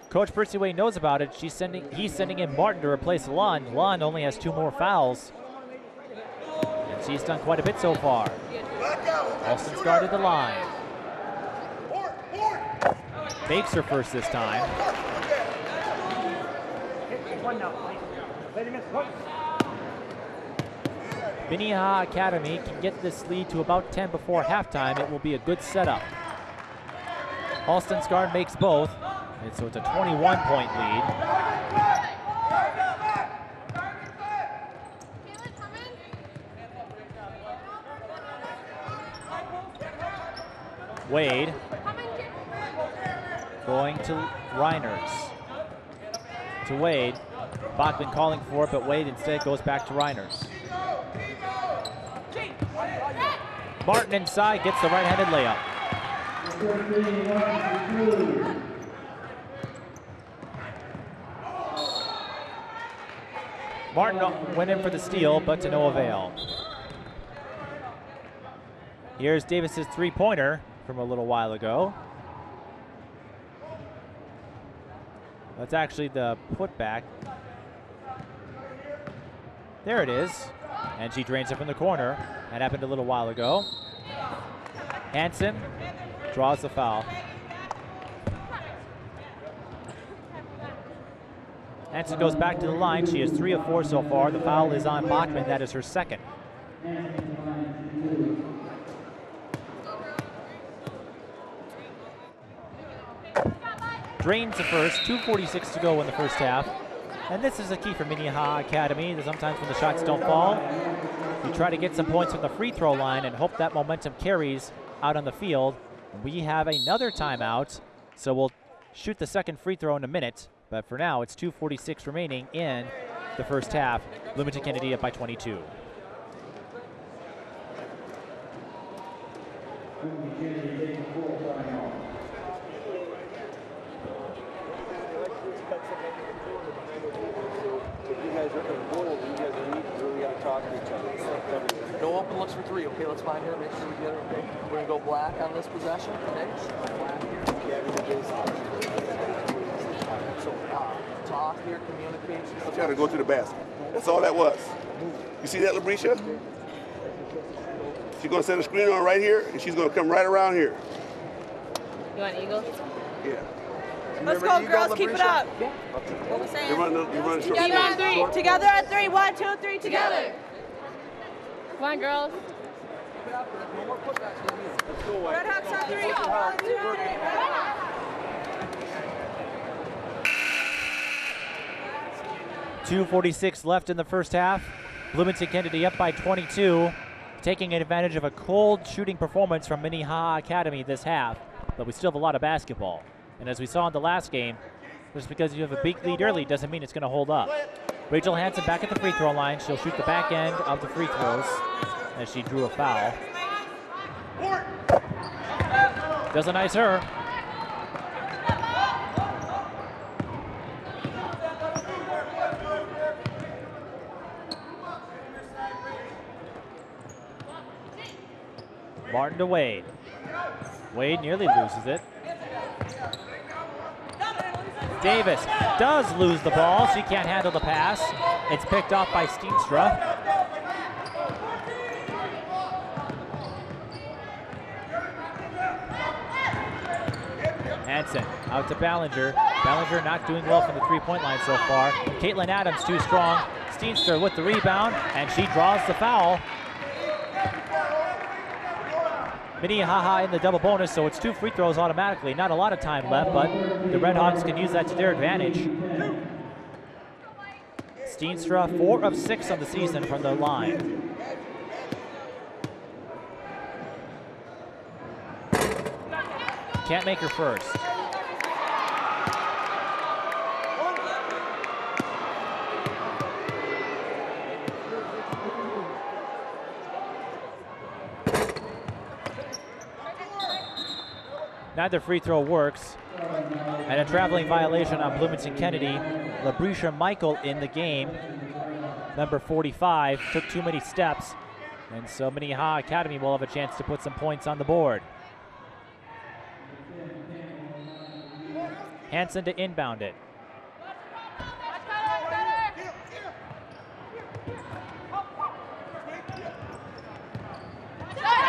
Coach Perciway knows about it. He's sending in Martin to replace Lund. Lund only has 2 more fouls. And she's done quite a bit so far. Halstensgaard at the line. Makes her first this time. Minnehaha Academy can get this lead to about 10 before halftime. It will be a good setup. Halstensgaard makes both, and so it's a 21-point lead. Wade going to Reiners. To Wade. Bachman calling for it, but Wade instead goes back to Reiners. Martin inside, gets the right-handed layup. Martin went in for the steal, but to no avail. Here's Davis's 3-pointer from a little while ago. That's actually the putback. There it is. And she drains it from the corner. That happened a little while ago. Hansen draws the foul. Hansen goes back to the line. She has 3 of 4 so far. The foul is on Bachman. That is her 2nd. Drains the first, 2:46 to go in the first half. And this is a key for Minnehaha Academy. Sometimes when the shots don't fall, you try to get some points from the free throw line and hope that momentum carries out on the field. We have another timeout, so we'll shoot the 2nd free throw in a minute. But for now, it's 2:46 remaining in the first half. Bloomington Kennedy up by 22. No open looks for 3. Okay, let's find her. Make sure we get her. Okay, we're gonna go black on this possession. Okay, black here. So talk here, communication. Trying to go to the basket. That's all that was. You see that, Labrisha? She's going to set a screen on right here, and she's going to come right around here. You want Eagle? Yeah. Let's go, girls. Keep it up. What we saying? You're running short. Together on three. Together on three. 1, 2, 3. Together. Come on, girls. Red Hawks on three. 1, 2, 3. Red Hawks. 2:46 left in the first half. Bloomington Kennedy up by 22, taking advantage of a cold shooting performance from Minnehaha Academy this half, but we still have a lot of basketball. And as we saw in the last game, just because you have a big lead early doesn't mean it's going to hold up. Rachel Hansen back at the free throw line. She'll shoot the back end of the free throws as she drew a foul. Doesn't ice her. Martin to Wade. Wade nearly loses it. Davis does lose the ball. She can't handle the pass. It's picked off by Steenstra. Hansen out to Ballinger. Ballinger not doing well from the three-point line so far. Caitlin Adams too strong. Steenstra with the rebound, and she draws the foul. Minnehaha in the double bonus, so it's 2 free throws automatically. Not a lot of time left, but the Red Hawks can use that to their advantage. Steenstra 4 of 6 on the season from the line. Can't make her first. Neither free throw works. And a traveling violation on Bloomington Kennedy. Labrisha Michael in the game. Number 45 took too many steps. And so Minnehaha Academy will have a chance to put some points on the board. Hansen to inbound it.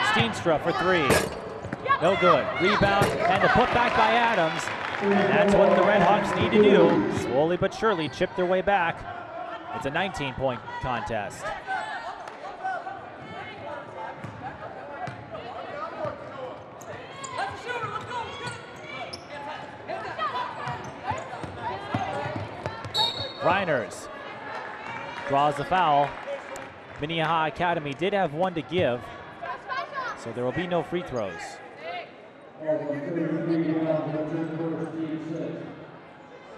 Steenstra for 3. No good. Rebound and the putback by Adams. And that's what the Red Hawks need to do. Slowly but surely chip their way back. It's a 19-point contest. Reiners draws the foul. Minnehaha Academy did have 1 to give, so there will be no free throws.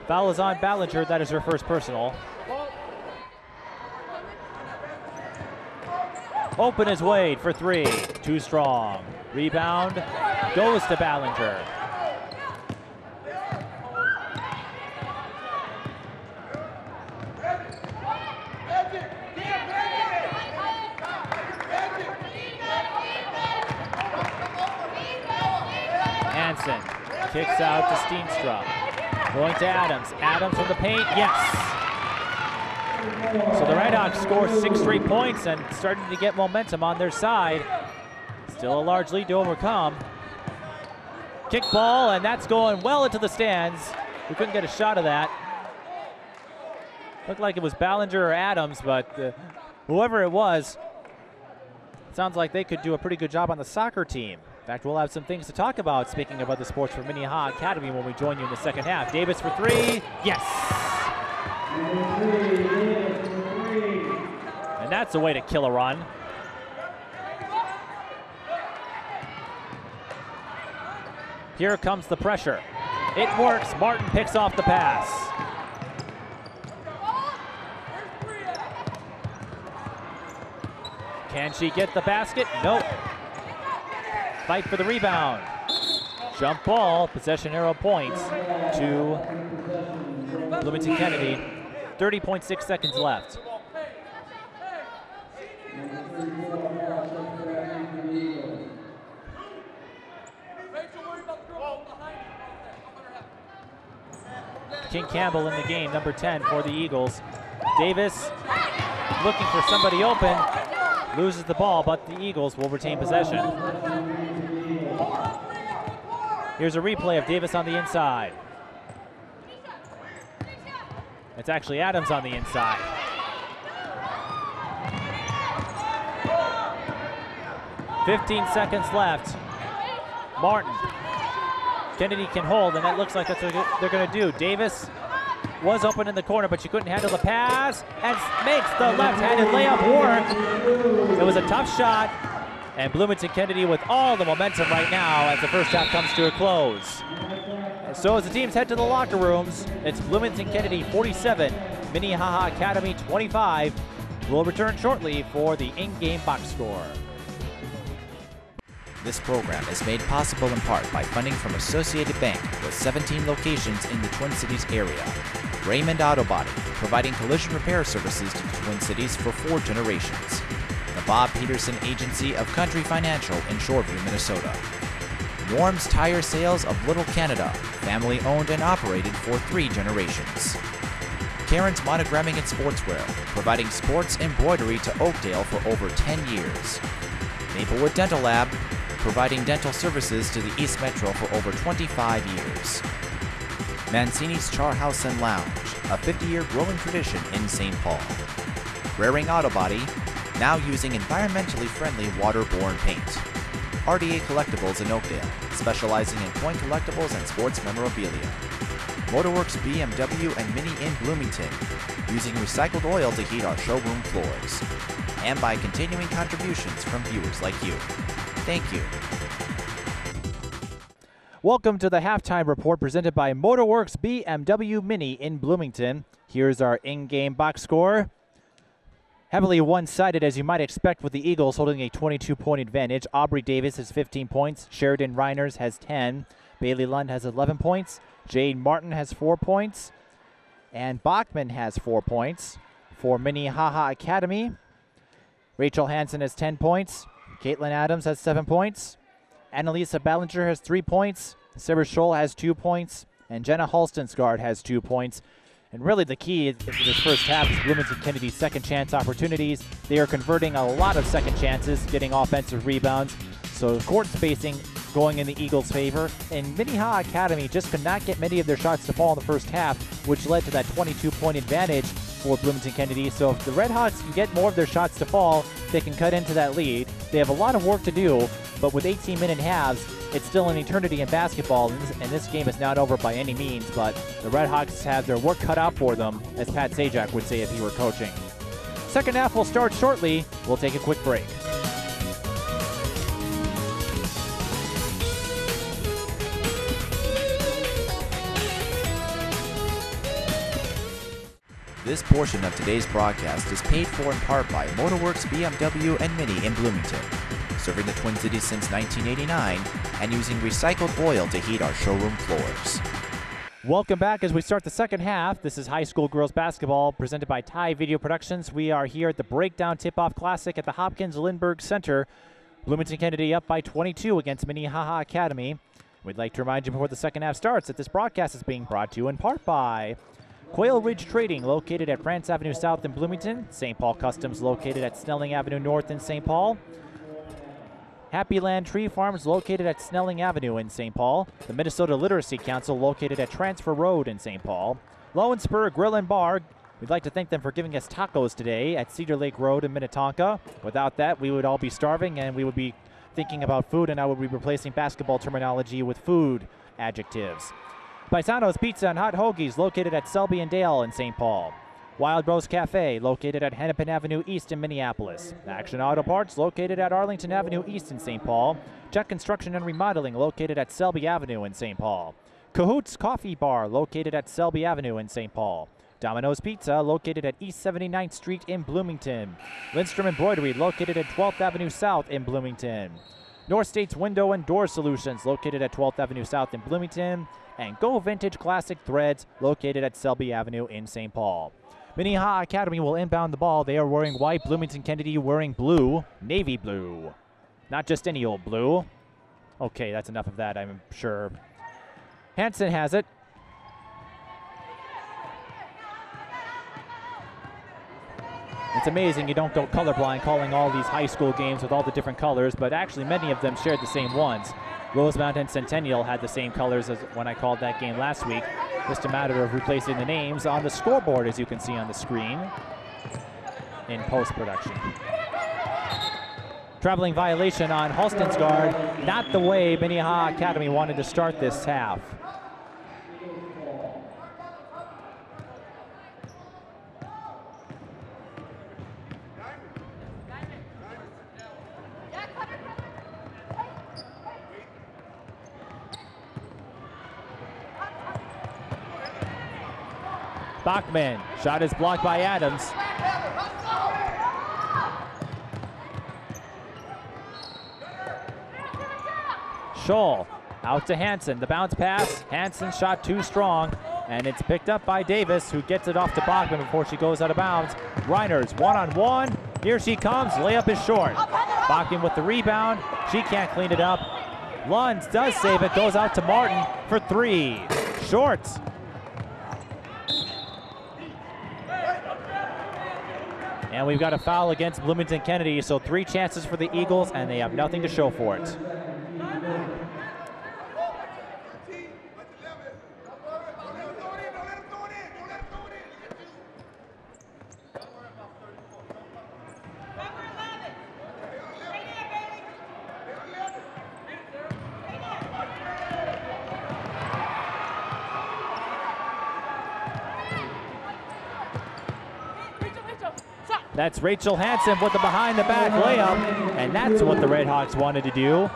Foul is on Ballinger. That is her first personal. Open is Wade for 3. Too strong. Rebound goes to Ballinger. Hansen kicks out to Steenstra. Going to Adams. Adams from the paint. Yes. So the Red Hawks score 6 straight points and starting to get momentum on their side. Still a large lead to overcome. Kick ball, and that's going well into the stands. We couldn't get a shot of that. Looked like it was Ballinger or Adams, but whoever it was, sounds like they could do a pretty good job on the soccer team. In fact, we'll have some things to talk about, speaking of other sports, for Minnehaha Academy when we join you in the second half. Davis for 3. Yes! And that's a way to kill a run. Here comes the pressure. It works. Martin picks off the pass. Can she get the basket? Nope. Fight for the rebound. Jump ball, possession arrow points to Bloomington Kennedy. 30.6 seconds left. King Campbell in the game, number 10 for the Eagles. Davis looking for somebody open, loses the ball, but the Eagles will retain possession. Here's a replay of Davis on the inside. It's actually Adams on the inside. "15 seconds left. Martin. Kennedy can hold, and that looks like that's what they're going to do. Davis was open in the corner, but she couldn't handle the pass, and makes the left-handed layup work. It was a tough shot, and Bloomington Kennedy with all the momentum right now as the first half comes to a close. And so as the teams head to the locker rooms, it's Bloomington Kennedy 47, Minnehaha Academy 25. We'll return shortly for the in-game box score. This program is made possible in part by funding from Associated Bank with 17 locations in the Twin Cities area. Raymond Auto Body, providing collision repair services to the Twin Cities for 4 generations. The Bob Peterson Agency of Country Financial in Shoreview, Minnesota. Norm's Tire Sales of Little Canada, family owned and operated for 3 generations. Karen's Monogramming and Sportswear, providing sports embroidery to Oakdale for over 10 years. Maplewood Dental Lab, providing dental services to the East Metro for over 25 years. Mancini's Char House and Lounge, a 50-year growing tradition in St. Paul. Raring Auto Body, now using environmentally friendly waterborne paint. RDA Collectibles in Oakdale, specializing in coin collectibles and sports memorabilia. Motorworks BMW and Mini in Bloomington, using recycled oil to heat our showroom floors. And by continuing contributions from viewers like you. Thank you. Welcome to the halftime report presented by Motorworks BMW Mini in Bloomington. Here's our in-game box score. Heavily one-sided, as you might expect, with the Eagles holding a 22-point advantage. Aubrey Davis has 15 points. Sheridan Reiners has 10. Bailey Lund has 11 points. Jade Martin has 4 points. And Bachman has 4 points. For Minnehaha Academy, Rachel Hansen has 10 points. Caitlin Adams has 7 points. Annalisa Ballinger has 3 points. Sarah Scholl has 2 points. And Jenna Halstensgaard has 2 points. And really the key for this first half is Bloomington Kennedy's second chance opportunities. They are converting a lot of second chances, getting offensive rebounds. So court spacing going in the Eagles' favor. And Minnehaha Academy just could not get many of their shots to fall in the first half, which led to that 22-point advantage for Bloomington Kennedy. So if the Red Hawks can get more of their shots to fall, they can cut into that lead. They have a lot of work to do, but with 18-minute halves, it's still an eternity in basketball, and this game is not over by any means, but the Red Hawks have their work cut out for them, as Pat Sajak would say if he were coaching. Second half will start shortly. We'll take a quick break. This portion of today's broadcast is paid for in part by Motorworks BMW and Mini in Bloomington, serving the Twin Cities since 1989 and using recycled oil to heat our showroom floors. Welcome back as we start the second half. This is high school girls basketball presented by Ty Video Productions. We are here at the Breakdown Tip-Off Classic at the Hopkins Lindbergh Center. Bloomington Kennedy up by 22 against Minnehaha Academy. We'd like to remind you before the second half starts that this broadcast is being brought to you in part by Quail Ridge Trading, located at France Avenue South in Bloomington. St. Paul Customs, located at Snelling Avenue North in St. Paul. Happy Land Tree Farms, located at Snelling Avenue in St. Paul. The Minnesota Literacy Council, located at Transfer Road in St. Paul. Low and Spur Grill and Bar. We'd like to thank them for giving us tacos today at Cedar Lake Road in Minnetonka. Without that, we would all be starving and we would be thinking about food, and I would be replacing basketball terminology with food adjectives. Paisano's Pizza and Hot Hoagies, located at Selby and Dale in St. Paul. Wild Rose Cafe, located at Hennepin Avenue East in Minneapolis. Action Auto Parts, located at Arlington Avenue East in St. Paul. Jet Construction and Remodeling, located at Selby Avenue in St. Paul. Cahoots Coffee Bar, located at Selby Avenue in St. Paul. Domino's Pizza, located at East 79th Street in Bloomington. Lindstrom Embroidery, located at 12th Avenue South in Bloomington. North States Window and Door Solutions, located at 12th Avenue South in Bloomington. And Go Vintage Classic Threads, located at Selby Avenue in St. Paul. Minnehaha Academy will inbound the ball. They are wearing white. Bloomington Kennedy wearing blue, navy blue. Not just any old blue. Okay, that's enough of that, I'm sure. Hansen has it. It's amazing you don't go colorblind calling all these high school games with all the different colors, but actually many of them shared the same ones. Rosemount and Centennial had the same colors as when I called that game last week. Just a matter of replacing the names on the scoreboard, as you can see on the screen in post-production. Traveling violation on Halston's guard. Not the way Minnehaha Academy wanted to start this half. Bachman, shot is blocked by Adams. Scholl out to Hansen, the bounce pass. Hansen shot too strong, and it's picked up by Davis, who gets it off to Bachman before she goes out of bounds. Reiners one-on-one, here she comes, layup is short. Bachman with the rebound, she can't clean it up. Lund does save it, goes out to Martin for three. Short. And we've got a foul against Bloomington Kennedy, so 3 chances for the Eagles, and they have nothing to show for it. That's Rachel Hansen with the behind-the-back layup, and that's what the Redhawks wanted to do.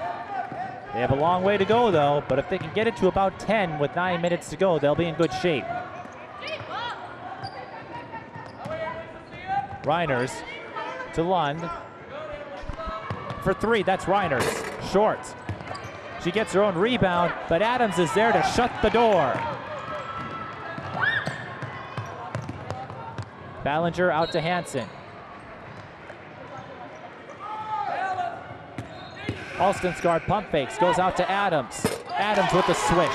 They have a long way to go, though, but if they can get it to about 10 with 9 minutes to go, they'll be in good shape. Reiners to Lund for 3. That's Reiners. Short. She gets her own rebound, but Adams is there to shut the door. Ballinger out to Hansen. Alston's guard pump fakes, goes out to Adams. Adams with the swish.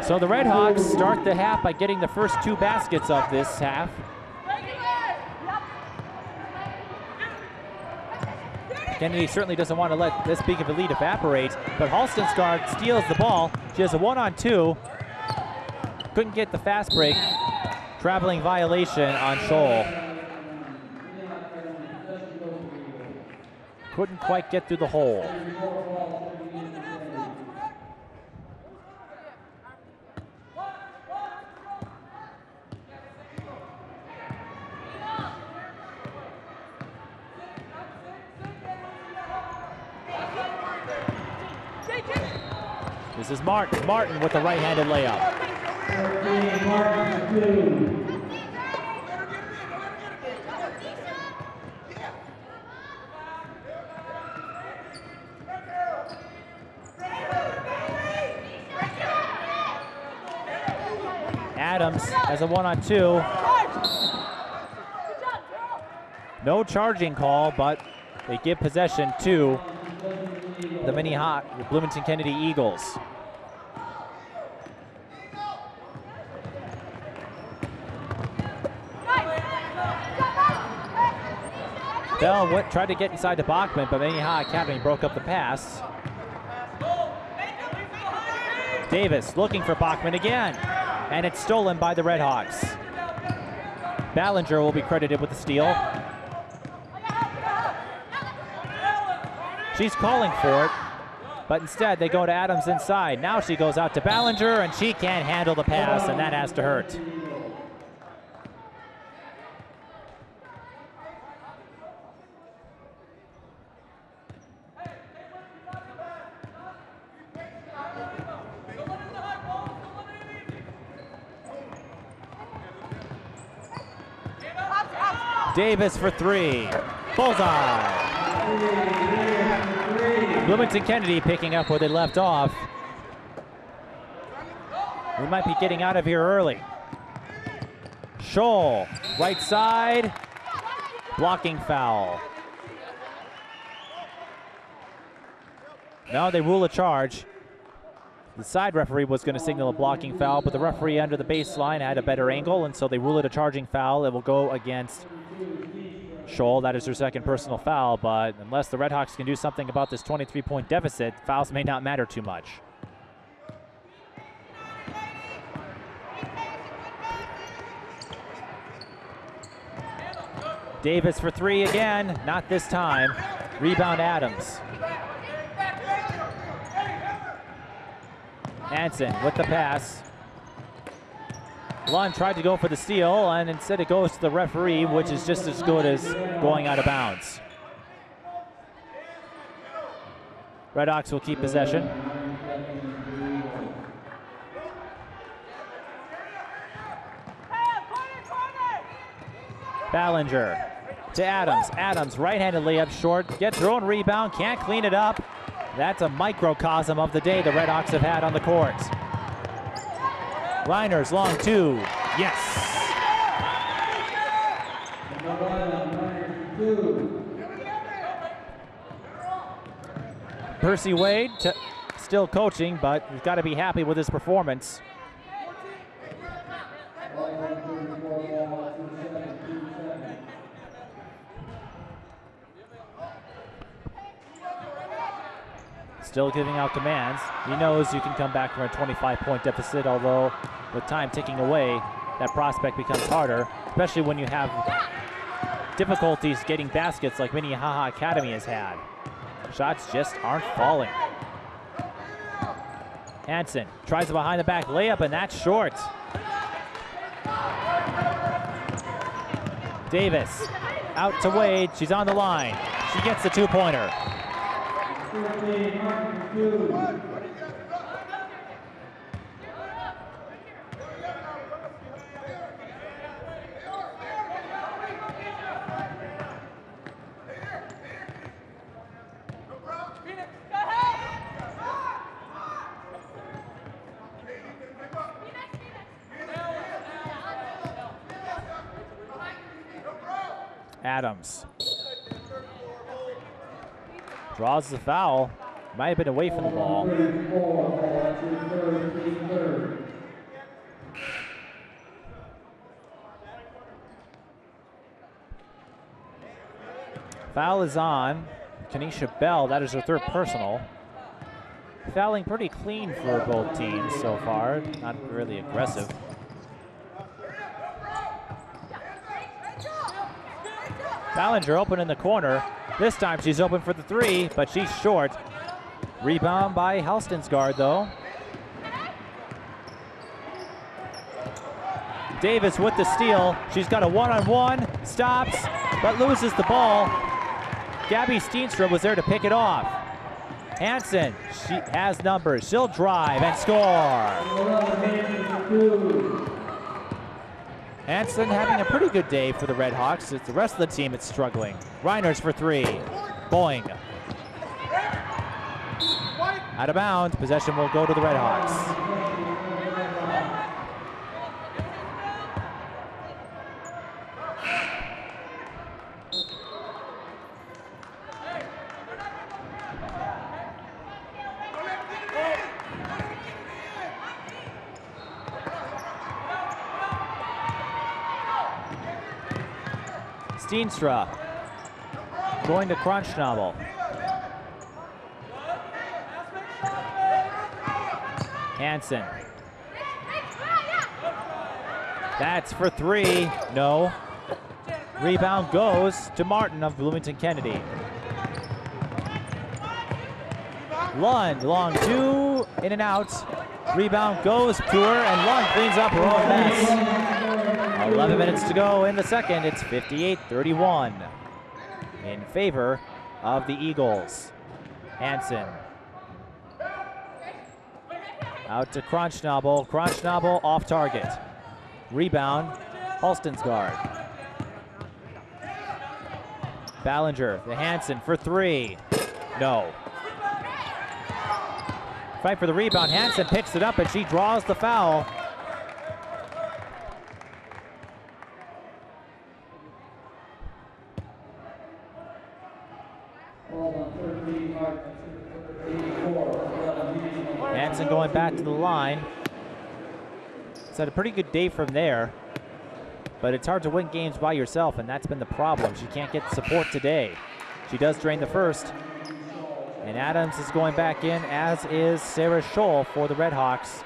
So the Redhawks start the half by getting the first 2 baskets of this half. Kennedy certainly doesn't want to let this big of a lead evaporate, but Halston's guard steals the ball. She has a 1-on-2. Couldn't get the fast break. Traveling violation on Scholl. Couldn't quite get through the hole. This is Martin. Martin with the right-handed layup. Adams has a 1-on-2. No charging call, but they give possession to the Bloomington Kennedy Eagles. Bell tried to get inside to Bachman, but Minnehaha Academy broke up the pass. Davis looking for Bachman again, and it's stolen by the Redhawks. Ballinger will be credited with the steal. She's calling for it, but instead they go to Adams inside. Now she goes out to Ballinger, and she can't handle the pass, and that has to hurt. Davis for 3. Bullseye. Bloomington Kennedy picking up where they left off. We might be getting out of here early. Scholl, right side, blocking foul. No, they rule a charge. The side referee was going to signal a blocking foul, but the referee under the baseline had a better angle, and so they rule it a charging foul. It will go against Scholl. That is her second personal foul, but unless the Redhawks can do something about this 23-point deficit, fouls may not matter too much. Davis for three again, not this time. Rebound Adams. Hansen with the pass. Lund tried to go for the steal, and instead it goes to the referee, which is just as good as going out of bounds. Redhawks will keep possession. Ballinger to Adams. Adams, right-handed layup short, gets her own rebound, can't clean it up. That's a microcosm of the day the Redhawks have had on the court. Reiners, long two. Yes. Percy Wade still coaching, but he's got to be happy with his performance. Still giving out commands. He knows you can come back from a 25-point deficit, although with time ticking away, that prospect becomes harder, especially when you have difficulties getting baskets like Minnehaha Academy has had. Shots just aren't falling. Hansen tries a behind the back layup, and that's short. Davis out to Wade. She's on the line. She gets the two-pointer. Adams draws the foul. Might have been away from the ball. Foul is on Kanisha Bell. That is her third personal. Fouling pretty clean for both teams so far. Not really aggressive. Ballinger open in the corner. This time she's open for the three, but she's short. Rebound by Halston's guard, though. Davis with the steal. She's got a one-on-one, stops, but loses the ball. Gabby Steenstra was there to pick it off. Hansen, she has numbers. She'll drive and score. Hansen having a pretty good day for the Redhawks. It's the rest of the team that's struggling. Reiners for three. Boing. Out of bounds. Possession will go to the Redhawks. Steenstra going to Crunchnoble. Hansen. That's for three. No. Rebound goes to Martin of Bloomington Kennedy. Lund, long two, in and out. Rebound goes to her, and Lund cleans up her own mess. 11 minutes to go in the second. It's 58-31 in favor of the Eagles. Hansen out to Crunchnoble. Crunchnoble off target. Rebound, Halston's guard. Ballinger to Hansen for three. No. Fight for the rebound. Hansen picks it up and she draws the foul. Hansen going back to the line. It's had a pretty good day from there, but it's hard to win games by yourself, and that's been the problem. She can't get support today. She does drain the first, and Adams is going back in, as is Sarah Scholl for the Redhawks.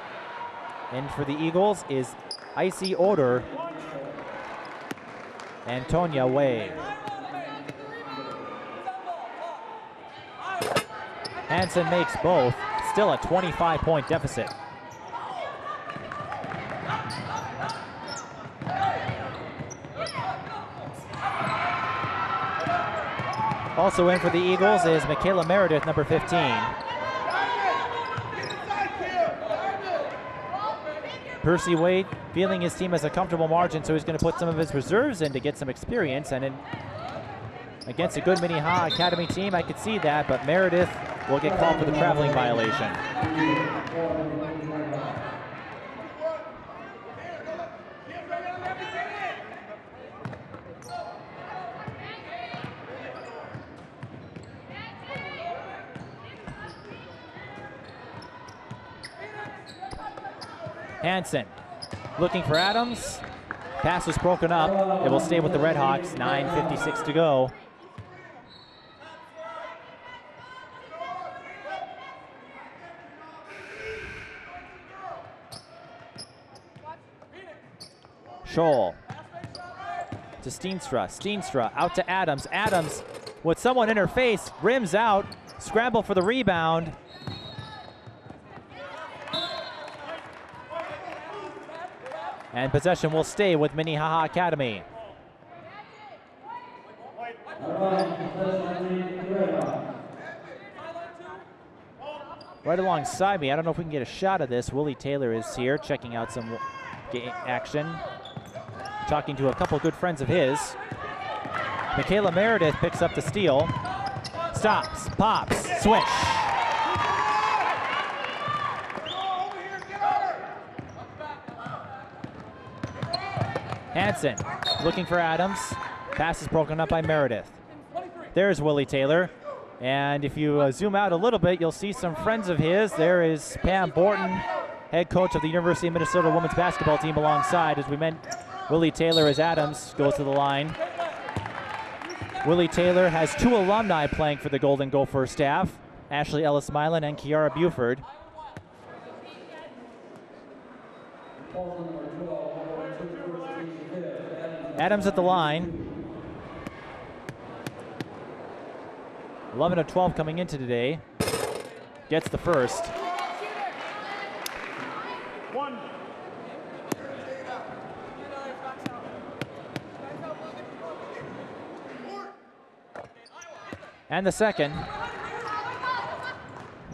In for the Eagles is Icy Oder and Tonya Wade. Hansen makes both, still a 25-point deficit. Also in for the Eagles is Michaela Meredith, number 15. Percy Wade feeling his team has a comfortable margin, so he's going to put some of his reserves in to get some experience. And against a good Minnehaha Academy team, I could see that, but Meredith will get called for the traveling violation. Hansen looking for Adams. Pass was broken up. It will stay with the Redhawks. 9:56 to go. Scholl to Steenstra. Steenstra out to Adams. Adams with someone in her face. Rims out. Scramble for the rebound. And possession will stay with Minnehaha Academy. Right alongside me, I don't know if we can get a shot of this. Willie Taylor is here checking out some action, talking to a couple good friends of his. Michaela Meredith picks up the steal. Stops, pops, swish. Hansen looking for Adams. Pass is broken up by Meredith. There's Willie Taylor. And if you zoom out a little bit, you'll see some friends of his. There is Pam Borton, head coach of the University of Minnesota women's basketball team alongside. As we meant, Willie Taylor as Adams goes to the line. Willie Taylor has 2 alumni playing for the Golden Gopher staff, Ashley Ellis-Milan and Kiara Buford. Adams at the line. 11 of 12 coming into today. Gets the first. And the second.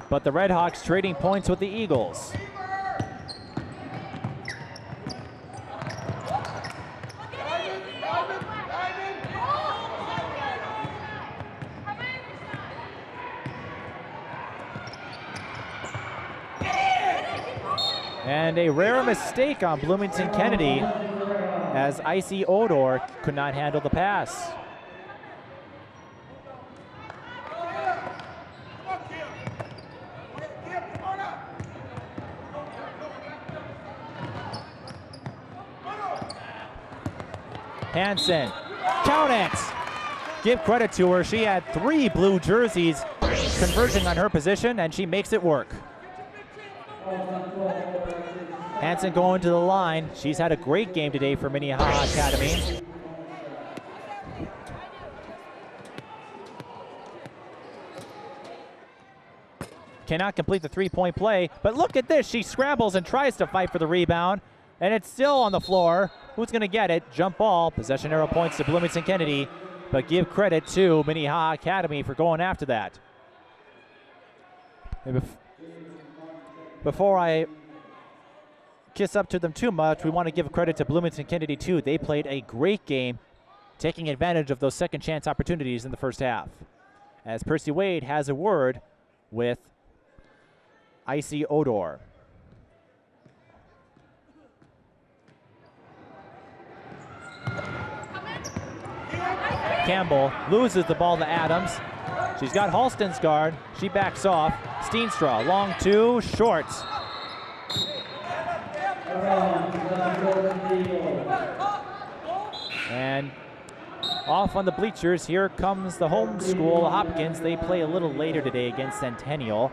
But the Redhawks trading points with the Eagles. And a rare mistake on Bloomington Kennedy as Icy Odor could not handle the pass. Hansen, count it! Give credit to her. She had 3 blue jerseys converging on her position, and she makes it work. Hansen going to the line. She's had a great game today for Minnehaha Academy. Cannot complete the 3-point play, but look at this. She scrambles and tries to fight for the rebound, and it's still on the floor. Who's going to get it? Jump ball. Possession arrow points to Bloomington Kennedy, but give credit to Minnehaha Academy for going after that. Before I kiss up to them too much, we want to give credit to Bloomington Kennedy too. They played a great game, taking advantage of those second chance opportunities in the first half. As Percy Wade has a word with Icy Odor. Campbell loses the ball to Adams. She's got Halston's guard. She backs off. Steenstra, long two, short. And off on the bleachers, here comes the home school, Hopkins. They play a little later today against Centennial.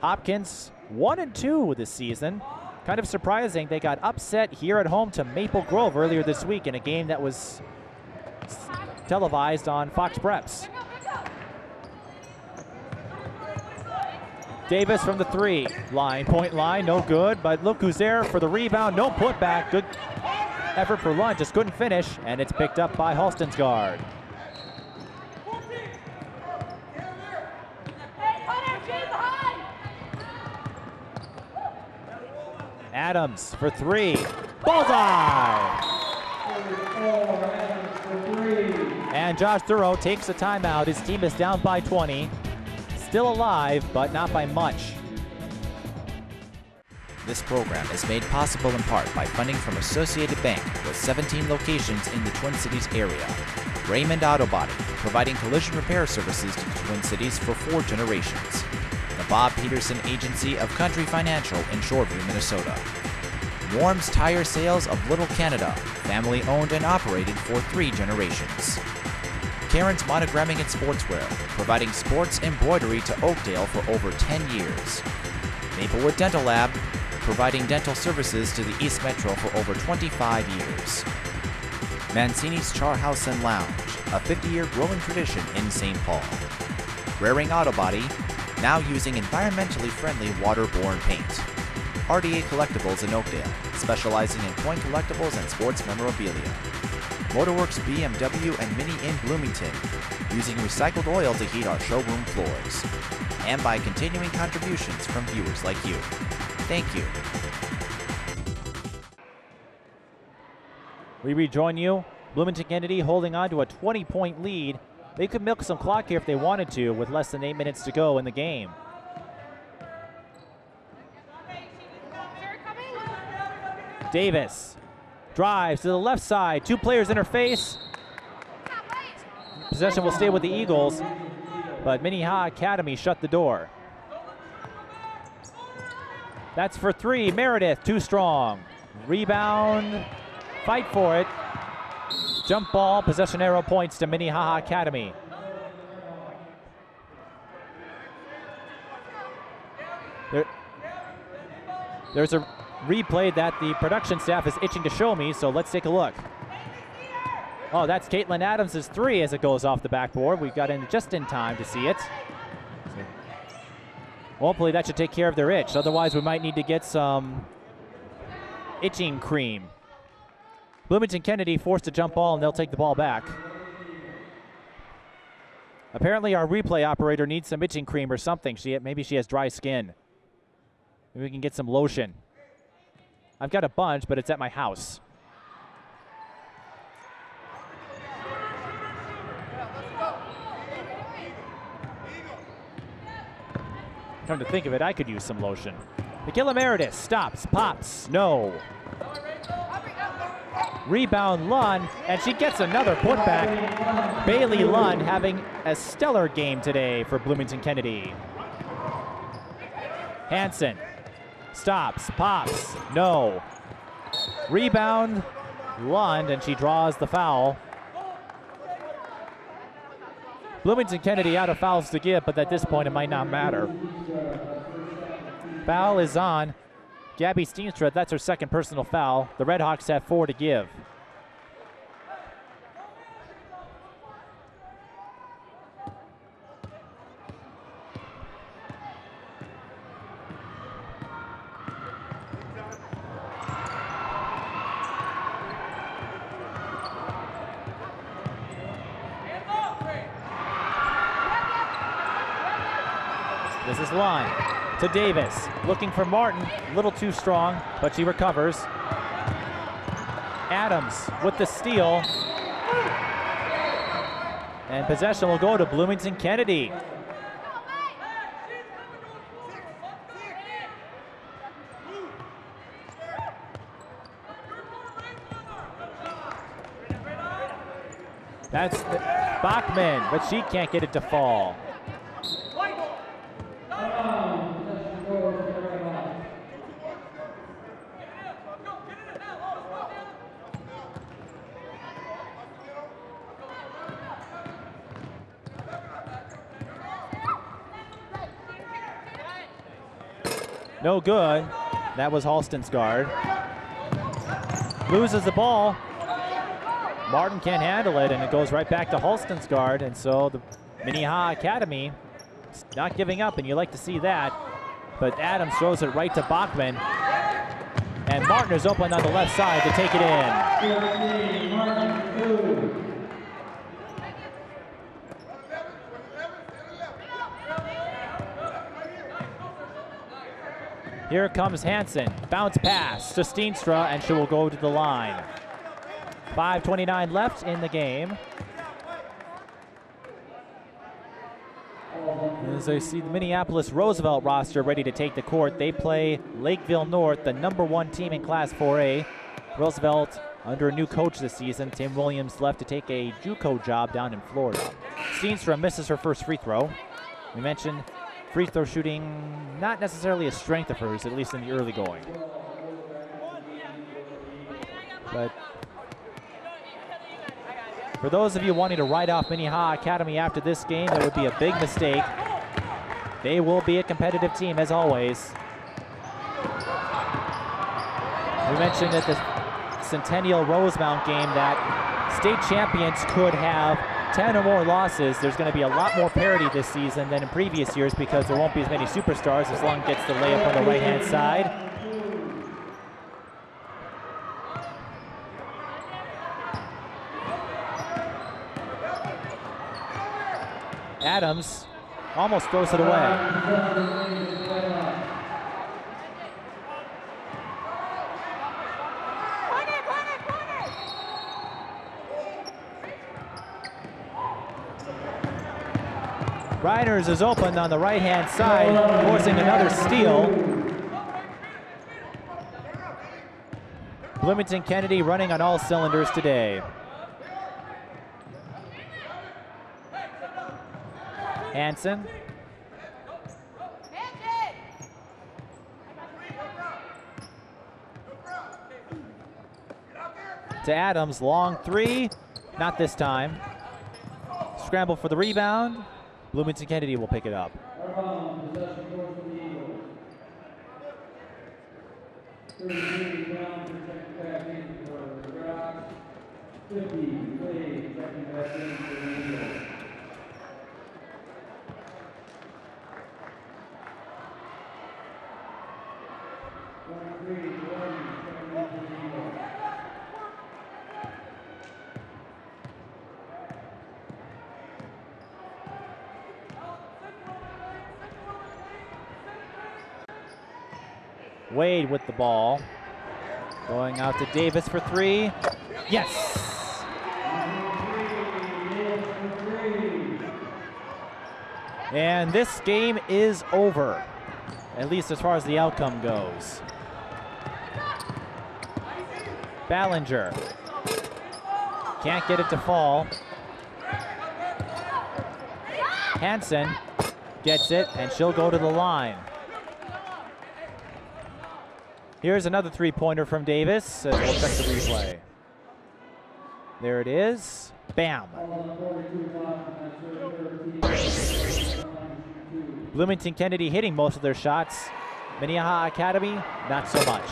Hopkins 1-2 this season. Kind of surprising, they got upset here at home to Maple Grove earlier this week in a game that was televised on Fox Preps. Davis from the three line, point line, no good, but look who's there for the rebound, no putback, good effort for Lund, just couldn't finish, and it's picked up by Halston's guard. Adams for three, bullseye! And Josh Thurrow takes a timeout. His team is down by 20. Still alive, but not by much. This program is made possible in part by funding from Associated Bank with 17 locations in the Twin Cities area. Raymond Auto Body, providing collision repair services to the Twin Cities for 4 generations. The Bob Peterson Agency of Country Financial in Shoreview, Minnesota. Warm's Tire Sales of Little Canada, family owned and operated for 3 generations. Karen's Monogramming and Sportswear, providing sports embroidery to Oakdale for over 10 years. Maplewood Dental Lab, providing dental services to the East Metro for over 25 years. Mancini's Char House and Lounge, a 50-year growing tradition in St. Paul. Raring Auto Body, now using environmentally friendly waterborne paint. RDA Collectibles in Oakdale, specializing in coin collectibles and sports memorabilia. Motorworks BMW and Mini in Bloomington, using recycled oil to heat our showroom floors. And by continuing contributions from viewers like you. Thank you. We rejoin you. Bloomington Kennedy holding on to a 20-point lead. They could milk some clock here if they wanted to with less than 8 minutes to go in the game. Davis drives to the left side. 2 players interface. Possession will stay with the Eagles, but Minnehaha Academy shut the door. That's for 3. Meredith, too strong. Rebound, fight for it. Jump ball, possession arrow points to Minnehaha Academy. There's a replay that the production staff is itching to show me, so let's take a look. Oh, that's Caitlin Adams' 3 as it goes off the backboard. We got in just in time to see it. So hopefully that should take care of their itch. Otherwise, we might need to get some itching cream. Bloomington Kennedy forced a jump ball, and they'll take the ball back. Apparently, our replay operator needs some itching cream or something. Maybe she has dry skin. Maybe we can get some lotion. I've got a bunch, but it's at my house. Come to think of it, I could use some lotion. Michaela Meredith stops, pops, no. Rebound Lund, and she gets another putback. Bailey Lund having a stellar game today for Bloomington Kennedy. Hansen stops, pops, no. Rebound Lund, and she draws the foul. Bloomington Kennedy out of fouls to give, but at this point it might not matter. Foul is on Gabby Steenstra. That's her second personal foul. The Redhawks have 4 to give. This is Lund to Davis, looking for Martin, a little too strong, but she recovers. Adams with the steal. And possession will go to Bloomington Kennedy. That's Bachman, but she can't get it to fall. No good. That was Halston's guard. Loses the ball. Martin can't handle it, and it goes right back to Halston's guard, and so the Minnehaha Academy is not giving up, and you like to see that. But Adams throws it right to Bachman, and Martin is open on the left side to take it in. Here comes Hansen, bounce pass to Steenstra, and she will go to the line. 5:29 left in the game. As I see the Minneapolis Roosevelt roster ready to take the court, they play Lakeville North, the #1 team in Class 4A. Roosevelt under a new coach this season. Tim Williams left to take a JUCO job down in Florida. Steenstra misses her first free throw. We mentioned free throw shooting, not necessarily a strength of hers, at least in the early going. But for those of you wanting to write off Minnehaha Academy after this game, that would be a big mistake. They will be a competitive team, as always. We mentioned at the Centennial Rosemount game that state champions could have 10 or more losses. There's going to be a lot more parity this season than in previous years because there won't be as many superstars as Long gets the layup on the right-hand side. Adams almost throws it away. Reiners is open on the right-hand side, forcing another steal. Bloomington Kennedy running on all cylinders today. Hansen. To Adams, long three, not this time. Scramble for the rebound. Bloomington Kennedy will pick it up. Wade with the ball. Going out to Davis for three. Yes! And this game is over, at least as far as the outcome goes. Ballinger can't get it to fall. Hansen gets it, and she'll go to the line. Here's another three-pointer from Davis. We'll check the replay. There it is. Bam. Bloomington Kennedy hitting most of their shots. Minnehaha Academy, not so much.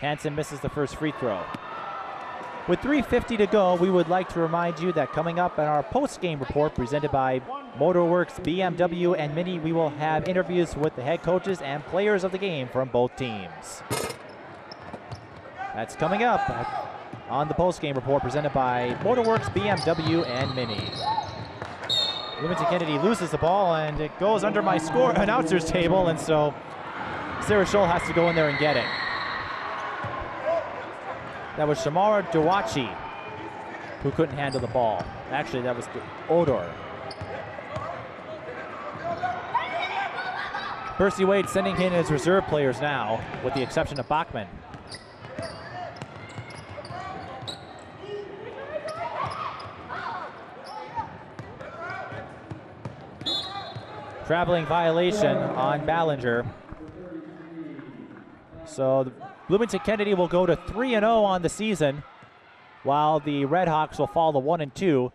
Hansen misses the first free throw. With 3:50 to go, we would like to remind you that coming up in our post-game report presented by Motorworks, BMW, and Mini, we will have interviews with the head coaches and players of the game from both teams. That's coming up on the post-game report presented by Motorworks, BMW, and Mini. Bloomington Kennedy loses the ball, and it goes under my announcer's table, and so Sarah Scholl has to go in there and get it. That was Shamara Dawachi who couldn't handle the ball. Actually, that was Odor. Percy Wade sending in his reserve players now, with the exception of Bachman. Traveling violation on Ballinger. So the Bloomington Kennedy will go to 3-0 on the season, while the Redhawks will fall to 1-2.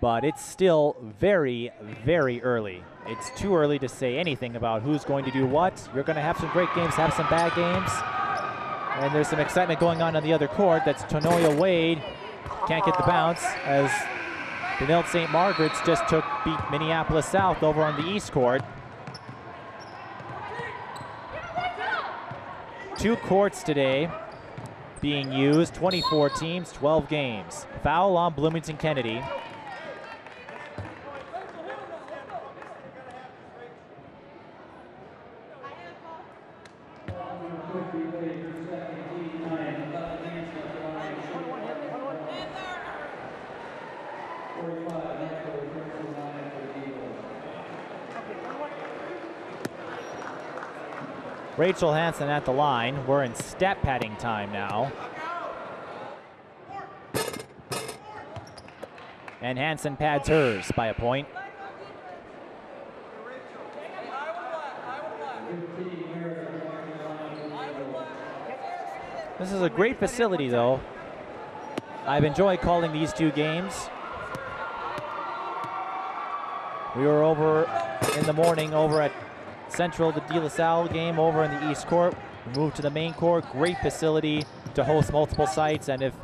But it's still very, very early. It's too early to say anything about who's going to do what. You're going to have some great games, have some bad games. And there's some excitement going on the other court. That's Tonoya Wade. Can't get the bounce as Benilde St. Margaret's just beat Minneapolis South over on the East Court. 2 courts today being used, 24 teams, 12 games. Foul on Bloomington Kennedy. Rachel Hansen at the line. We're in stat padding time now. And Hansen pads hers by a point. This is a great facility though. I've enjoyed calling these 2 games. We were over in the morning over at Central, the De La Salle game over in the East Court. We moved to the main court. Great facility to host multiple sites, and if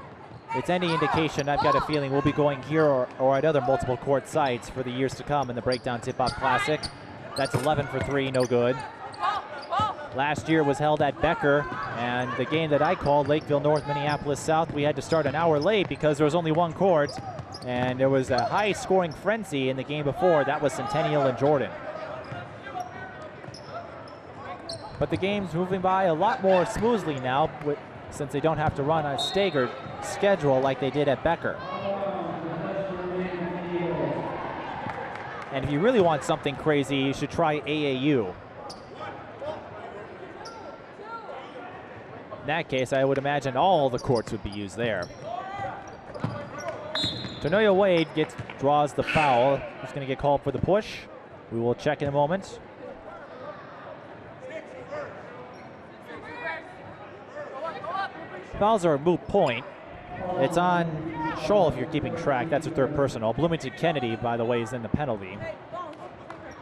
it's any indication, I've got a feeling we'll be going here or at other multiple court sites for the years to come in the Breakdown Tip-Off Classic. That's 11 for 3, no good. Last year was held at Becker, and the game that I called, Lakeville North, Minneapolis South, we had to start an hour late because there was only 1 court, and there was a high-scoring frenzy in the game before. That was Centennial and Jordan. But the game's moving by a lot more smoothly now since they don't have to run a staggered schedule like they did at Becker. And if you really want something crazy, you should try AAU. In that case, I would imagine all the courts would be used there. Tonoya Wade draws the foul. He's going to get called for the push. We will check in a moment. Fouls are a moot point. It's on Scholl if you're keeping track. That's a third personal. Bloomington Kennedy, by the way, is in the penalty.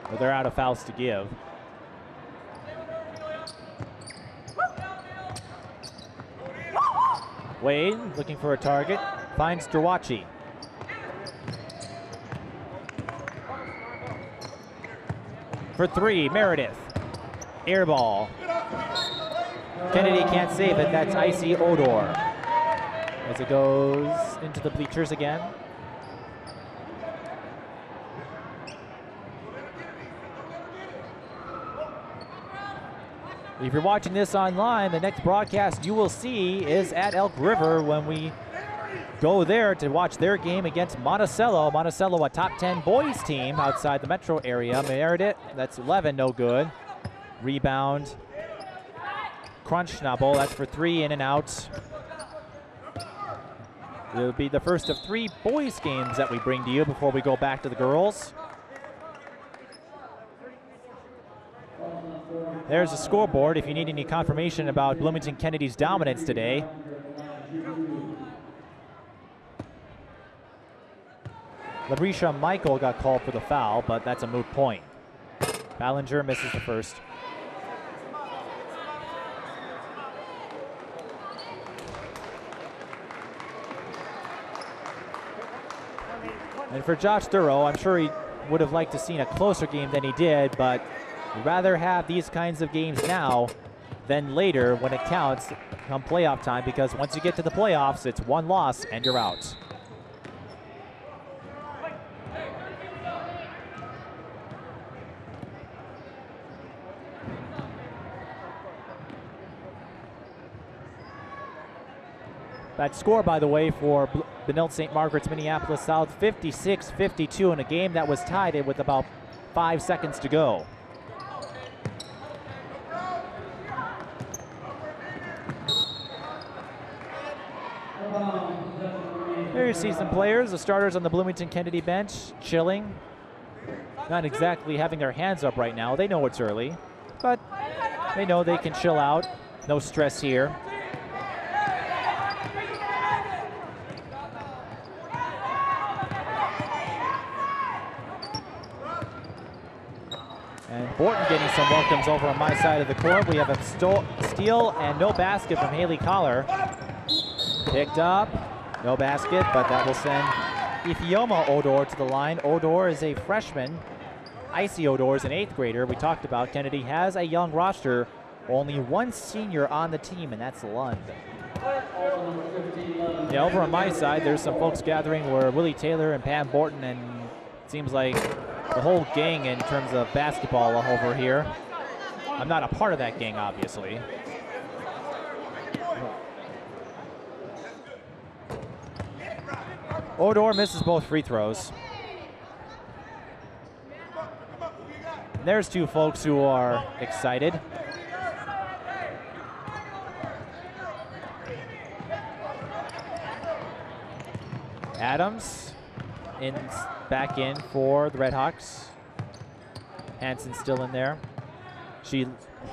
But they're out of fouls to give. Wade looking for a target. Finds Drawachi. For 3, Meredith. Air ball. Kennedy can't save it. That's Icy Odor as it goes into the bleachers again. If you're watching this online, the next broadcast you will see is at Elk River when we go there to watch their game against Monticello. Monticello, a top 10 boys team outside the metro area. Meredith, that's 11, no good. Rebound. Crunch Schnabel, that's for 3, in and out. It'll be the first of 3 boys games that we bring to you before we go back to the girls. There's the scoreboard if you need any confirmation about Bloomington Kennedy's dominance today. Larisha Michael got called for the foul, but that's a moot point. Ballinger misses the first. And for Josh Thurrow, I'm sure he would have liked to seen a closer game than he did, but we'd rather have these kinds of games now than later when it counts come playoff time, because once you get to the playoffs, it's 1 loss and you're out. That score, by the way, for Benilde St. Margaret's Minneapolis South, 56-52 in a game that was tied with about 5 seconds to go. There you see some players, the starters on the Bloomington Kennedy bench, chilling. not exactly having their hands up right now. They know it's early, but they know they can chill out. No stress here. And Borton getting some welcomes over on my side of the court. We have a steal and no basket from Haley Collar. Picked up, no basket, but that will send Ifioma Odor to the line. Odor is a freshman. Icy Odor is an 8th grader. We talked about Kennedy has a young roster. Only one senior on the team, and that's Lund. Yeah, over on my side, there's some folks gathering where Willie Taylor and Pam Borton, and it seems like the whole gang in terms of basketball over here. I'm not a part of that gang, obviously. Odor misses both free throws. And there's two folks who are excited. Adams back in for the Redhawks. Hansen still in there. She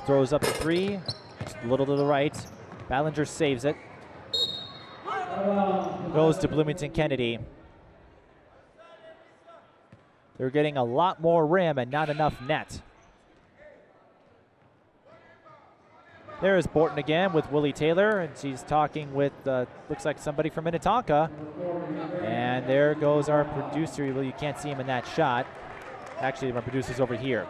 throws up the three, just a little to the right. Ballinger saves it. Goes to Bloomington Kennedy. They're getting a lot more rim and not enough net. There's Borton again with Willie Taylor, and she's talking with, looks like somebody from Minnehaha. And there goes our producer. Well, you can't see him in that shot. Actually, my producer's over here.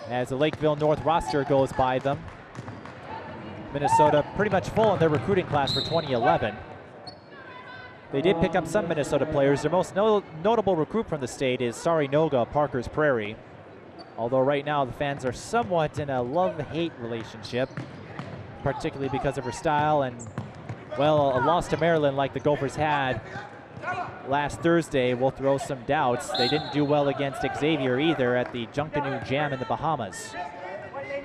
As the Lakeville North roster goes by them. Minnesota pretty much full in their recruiting class for 2011. They did pick up some Minnesota players. Their most notable recruit from the state is Sari Noga, Parker's Prairie. Although right now the fans are somewhat in a love-hate relationship, particularly because of her style and, well, a loss to Maryland like the Gophers had last Thursday will throw some doubts. They didn't do well against Xavier either at the Junkanoo Jam in the Bahamas.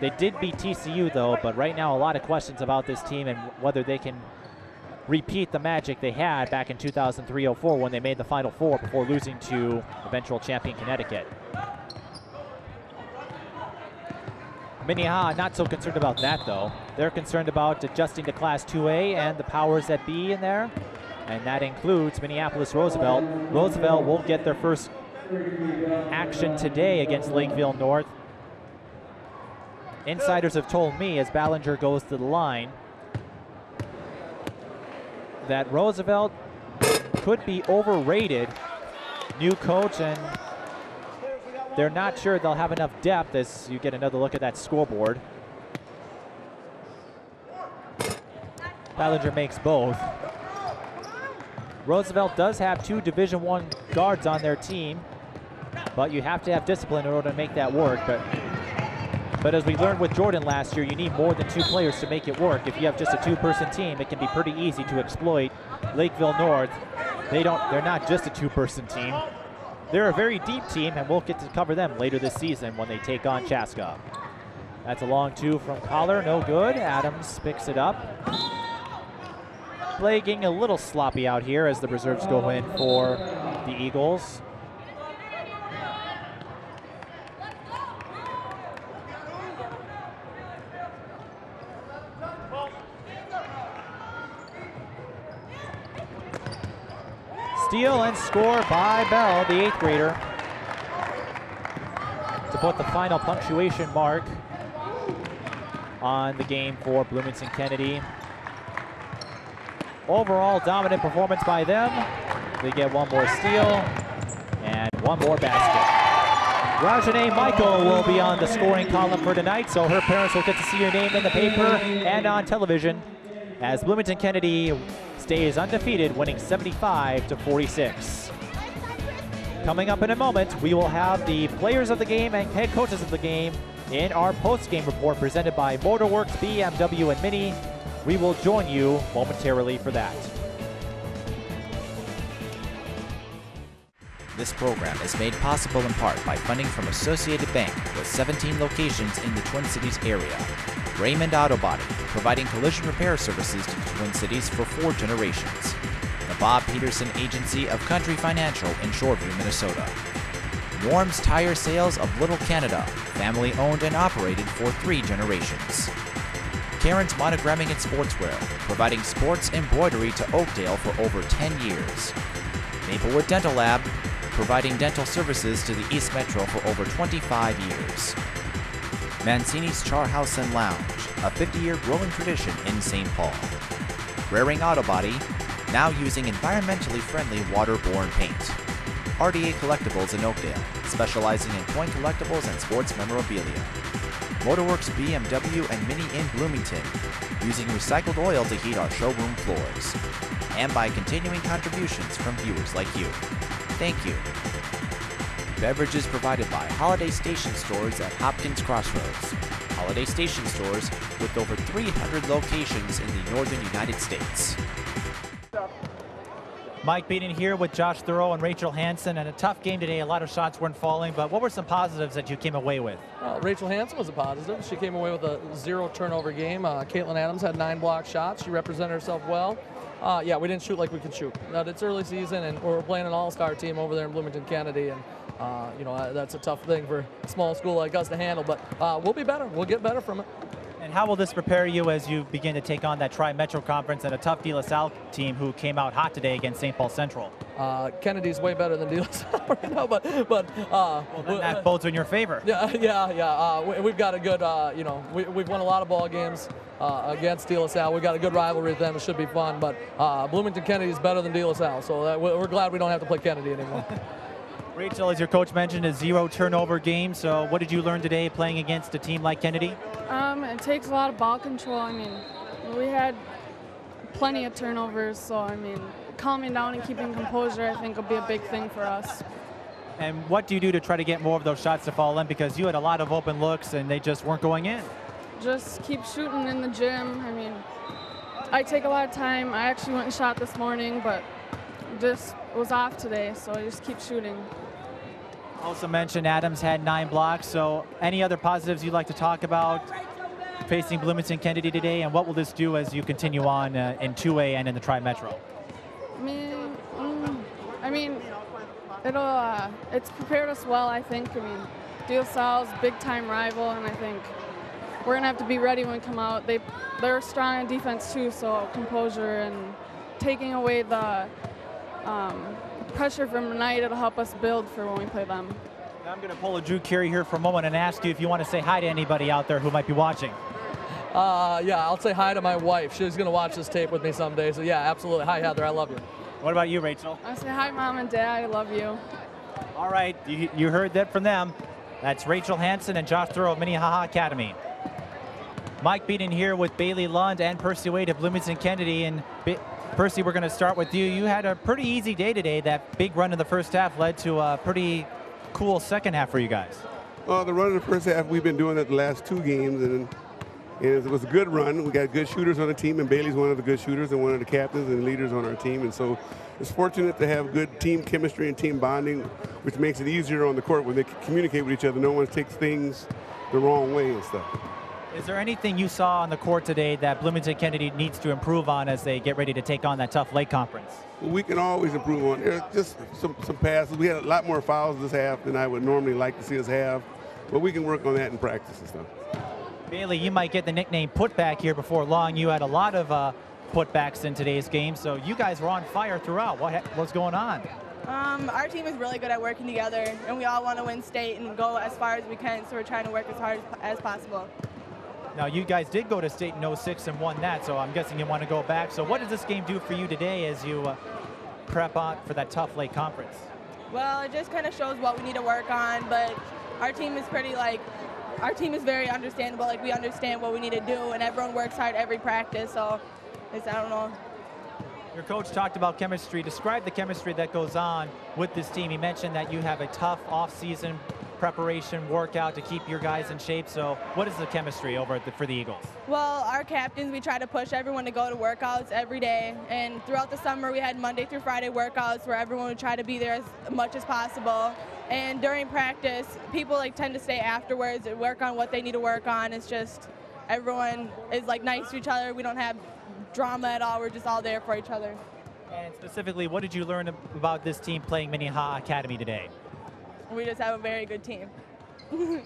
They did beat TCU though, but right now a lot of questions about this team and whether they can repeat the magic they had back in 2003-04 when they made the Final Four before losing to eventual champion Connecticut. Minnehaha not so concerned about that though. They're concerned about adjusting to Class 2A and the powers that be in there, and that includes Minneapolis Roosevelt. Roosevelt will get their first action today against Lakeville North. Insiders have told me as Ballinger goes to the line that Roosevelt could be overrated. New coach, and they're not sure they'll have enough depth as you get another look at that scoreboard. Ballinger makes both. Roosevelt does have 2 Division I guards on their team, but you have to have discipline in order to make that work. But as we learned with Jordan last year, you need more than 2 players to make it work. If you have just a 2-person team, it can be pretty easy to exploit Lakeville North. They're not just a 2-person team. They're a very deep team, and we'll get to cover them later this season when they take on Chaska. That's a long 2 from Collar, no good. Adams picks it up. Play getting a little sloppy out here as the reserves go in for the Eagles. Steal and score by Bell, the 8th grader, to put the final punctuation mark on the game for Bloomington Kennedy. Overall dominant performance by them. They get 1 more steal and 1 more basket. Rajane Michael will be on the scoring column for tonight, so her parents will get to see her name in the paper and on television as Bloomington Kennedy stays undefeated, winning 75-46. Coming up in a moment, we will have the players of the game and head coaches of the game in our post-game report presented by Motorworks, BMW, and Mini. We will join you momentarily for that. This program is made possible in part by funding from Associated Bank with 17 locations in the Twin Cities area. Raymond Auto Body, providing collision repair services to the Twin Cities for 4 generations. The Bob Peterson Agency of Country Financial in Shoreview, Minnesota. Norm's Tire Sales of Little Canada, family owned and operated for 3 generations. Karen's Monogramming and Sportswear, providing sports embroidery to Oakdale for over 10 years. Maplewood Dental Lab, providing dental services to the East Metro for over 25 years. Mancini's Char House and Lounge, a 50-year growing tradition in St. Paul. Raring Auto Body, now using environmentally friendly waterborne paint. RDA Collectibles in Oakdale, specializing in coin collectibles and sports memorabilia. Motorworks BMW and Mini in Bloomington, using recycled oil to heat our showroom floors. And by continuing contributions from viewers like you. Thank you. Beverages provided by Holiday Station Stores at Hopkins Crossroads. Holiday Station Stores with over 300 locations in the northern United States. Mike Peden here with Josh Thoreau and Rachel Hansen, and a tough game today. A lot of shots weren't falling, but what were some positives that you came away with? Well, Rachel Hansen was a positive. She came away with a 0 turnover game. Caitlin Adams had 9 block shots. She represented herself well. Yeah, we didn't shoot like we could shoot. Now, it's early season, and we're playing an all-star team over there in Bloomington Kennedy, and you know, that's a tough thing for a small school like us to handle, but we'll be better. We'll get better from it. And how will this prepare you as you begin to take on that Tri-Metro Conference and a tough De La Salle team who came out hot today against St. Paul Central? Kennedy's way better than De La Salle right now, but well, then that bodes in your favor. Yeah. We've got a good, you know, we've won a lot of ball games against De La Salle. We've got a good rivalry with them. It should be fun, but Bloomington Kennedy is better than De La Salle, so we're glad we don't have to play Kennedy anymore. Rachel, as your coach mentioned, a 0 turnover game. So what did you learn today playing against a team like Kennedy? It takes a lot of ball control. I mean, we had plenty of turnovers, so I mean, calming down and keeping composure, I think, will be a big thing for us. And what do you do to try to get more of those shots to fall in? Because you had a lot of open looks and they just weren't going in. Just keep shooting in the gym. I mean, I take a lot of time. I actually went and shot this morning, but just was off today, so I just keep shooting. Also mentioned Adams had 9 blocks, so any other positives you'd like to talk about facing Bloomington Kennedy today, and what will this do as you continue on in 2A and in the Tri-Metro? I mean, it's prepared us well, I think. I mean, De La Salle's a big-time rival, and I think we're going to have to be ready when we come out. They're strong on defense, too, so composure and taking away the pressure from tonight, it'll help us build for when we play them. I'm going to pull a Drew Carey here for a moment and ask you if you want to say hi to anybody out there who might be watching. Yeah, I'll say hi to my wife. She's going to watch this tape with me someday, so yeah, absolutely. Hi, Heather, I love you. What about you, Rachel? I say hi, Mom and Dad, I love you. All right, you heard that from them. That's Rachel Hansen and Josh Thoreau of Minnehaha Academy. Mike Peden here with Bailey Lund and Percy Wade of Bloomington Kennedy. And Percy, we're going to start with you. You had a pretty easy day today. That big run in the first half led to a pretty cool second half for you guys. Well, the run in the first half, we've been doing it the last 2 games, and it was a good run. We got good shooters on the team, and Bailey's one of the good shooters and one of the captains and leaders on our team. And so it's fortunate to have good team chemistry and team bonding, which makes it easier on the court when they communicate with each other. No one takes things the wrong way and stuff. Is there anything you saw on the court today that Bloomington Kennedy needs to improve on as they get ready to take on that tough late conference? Well, we can always improve on. There's just some passes. We had a lot more fouls this half than I would normally like to see us have, but we can work on that in practice and stuff. Bailey, you might get the nickname putback here before long. You had a lot of putbacks in today's game, so you guys were on fire throughout. What's going on? Our team is really good at working together, and we all want to win state and go as far as we can, so we're trying to work as hard as possible. Now, you guys did go to state in 06 and won that, so I'm guessing you want to go back. So what does this game do for you today as you prep on for that tough late conference? Well, it just kind of shows what we need to work on, but our team is our team is very understandable. Like, we understand what we need to do, and everyone works hard every practice, so I don't know. Your coach talked about chemistry. Describe the chemistry that goes on with this team. He mentioned that you have a tough off-season preparation workout to keep your guys in shape. So what is the chemistry over for the Eagles? Well, our captains, we try to push everyone to go to workouts every day. And throughout the summer, we had Monday through Friday workouts where everyone would try to be there as much as possible. And during practice, people tend to stay afterwards and work on what they need to work on. It's just everyone is nice to each other. We don't have drama at all. We're just all there for each other. And specifically, what did you learn about this team playing Minnehaha Academy today? We just have a very good team.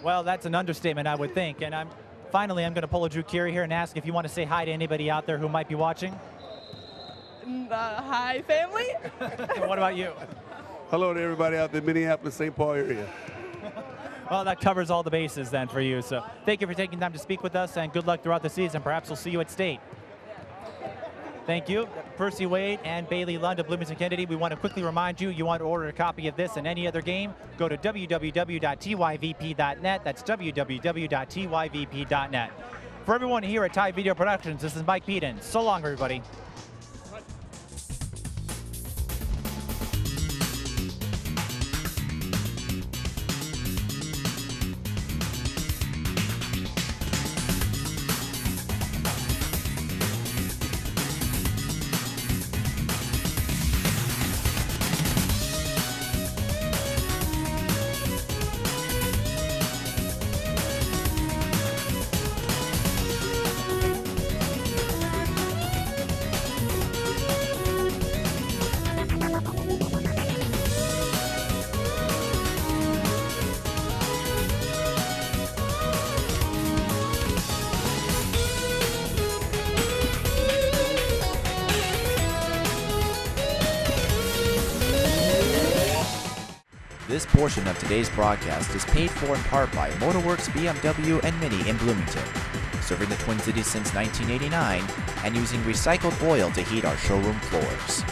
Well, that's an understatement, I would think. And finally, I'm going to pull a Drew Curie here and ask if you want to say hi to anybody out there who might be watching. Hi, family. What about you? Hello to everybody out there in Minneapolis, St. Paul area. Well, that covers all the bases then for you. So thank you for taking time to speak with us, and good luck throughout the season. Perhaps we'll see you at state. Thank you. Percy Wade and Bailey Lund of Bloomington Kennedy. We want to quickly remind you, you want to order a copy of this and any other game, go to www.tyvp.net. That's www.tyvp.net. For everyone here at Ty Video Productions, this is Mike Peden. So long, everybody. This portion of today's broadcast is paid for in part by Motorworks BMW and Mini in Bloomington, serving the Twin Cities since 1989 and using recycled oil to heat our showroom floors.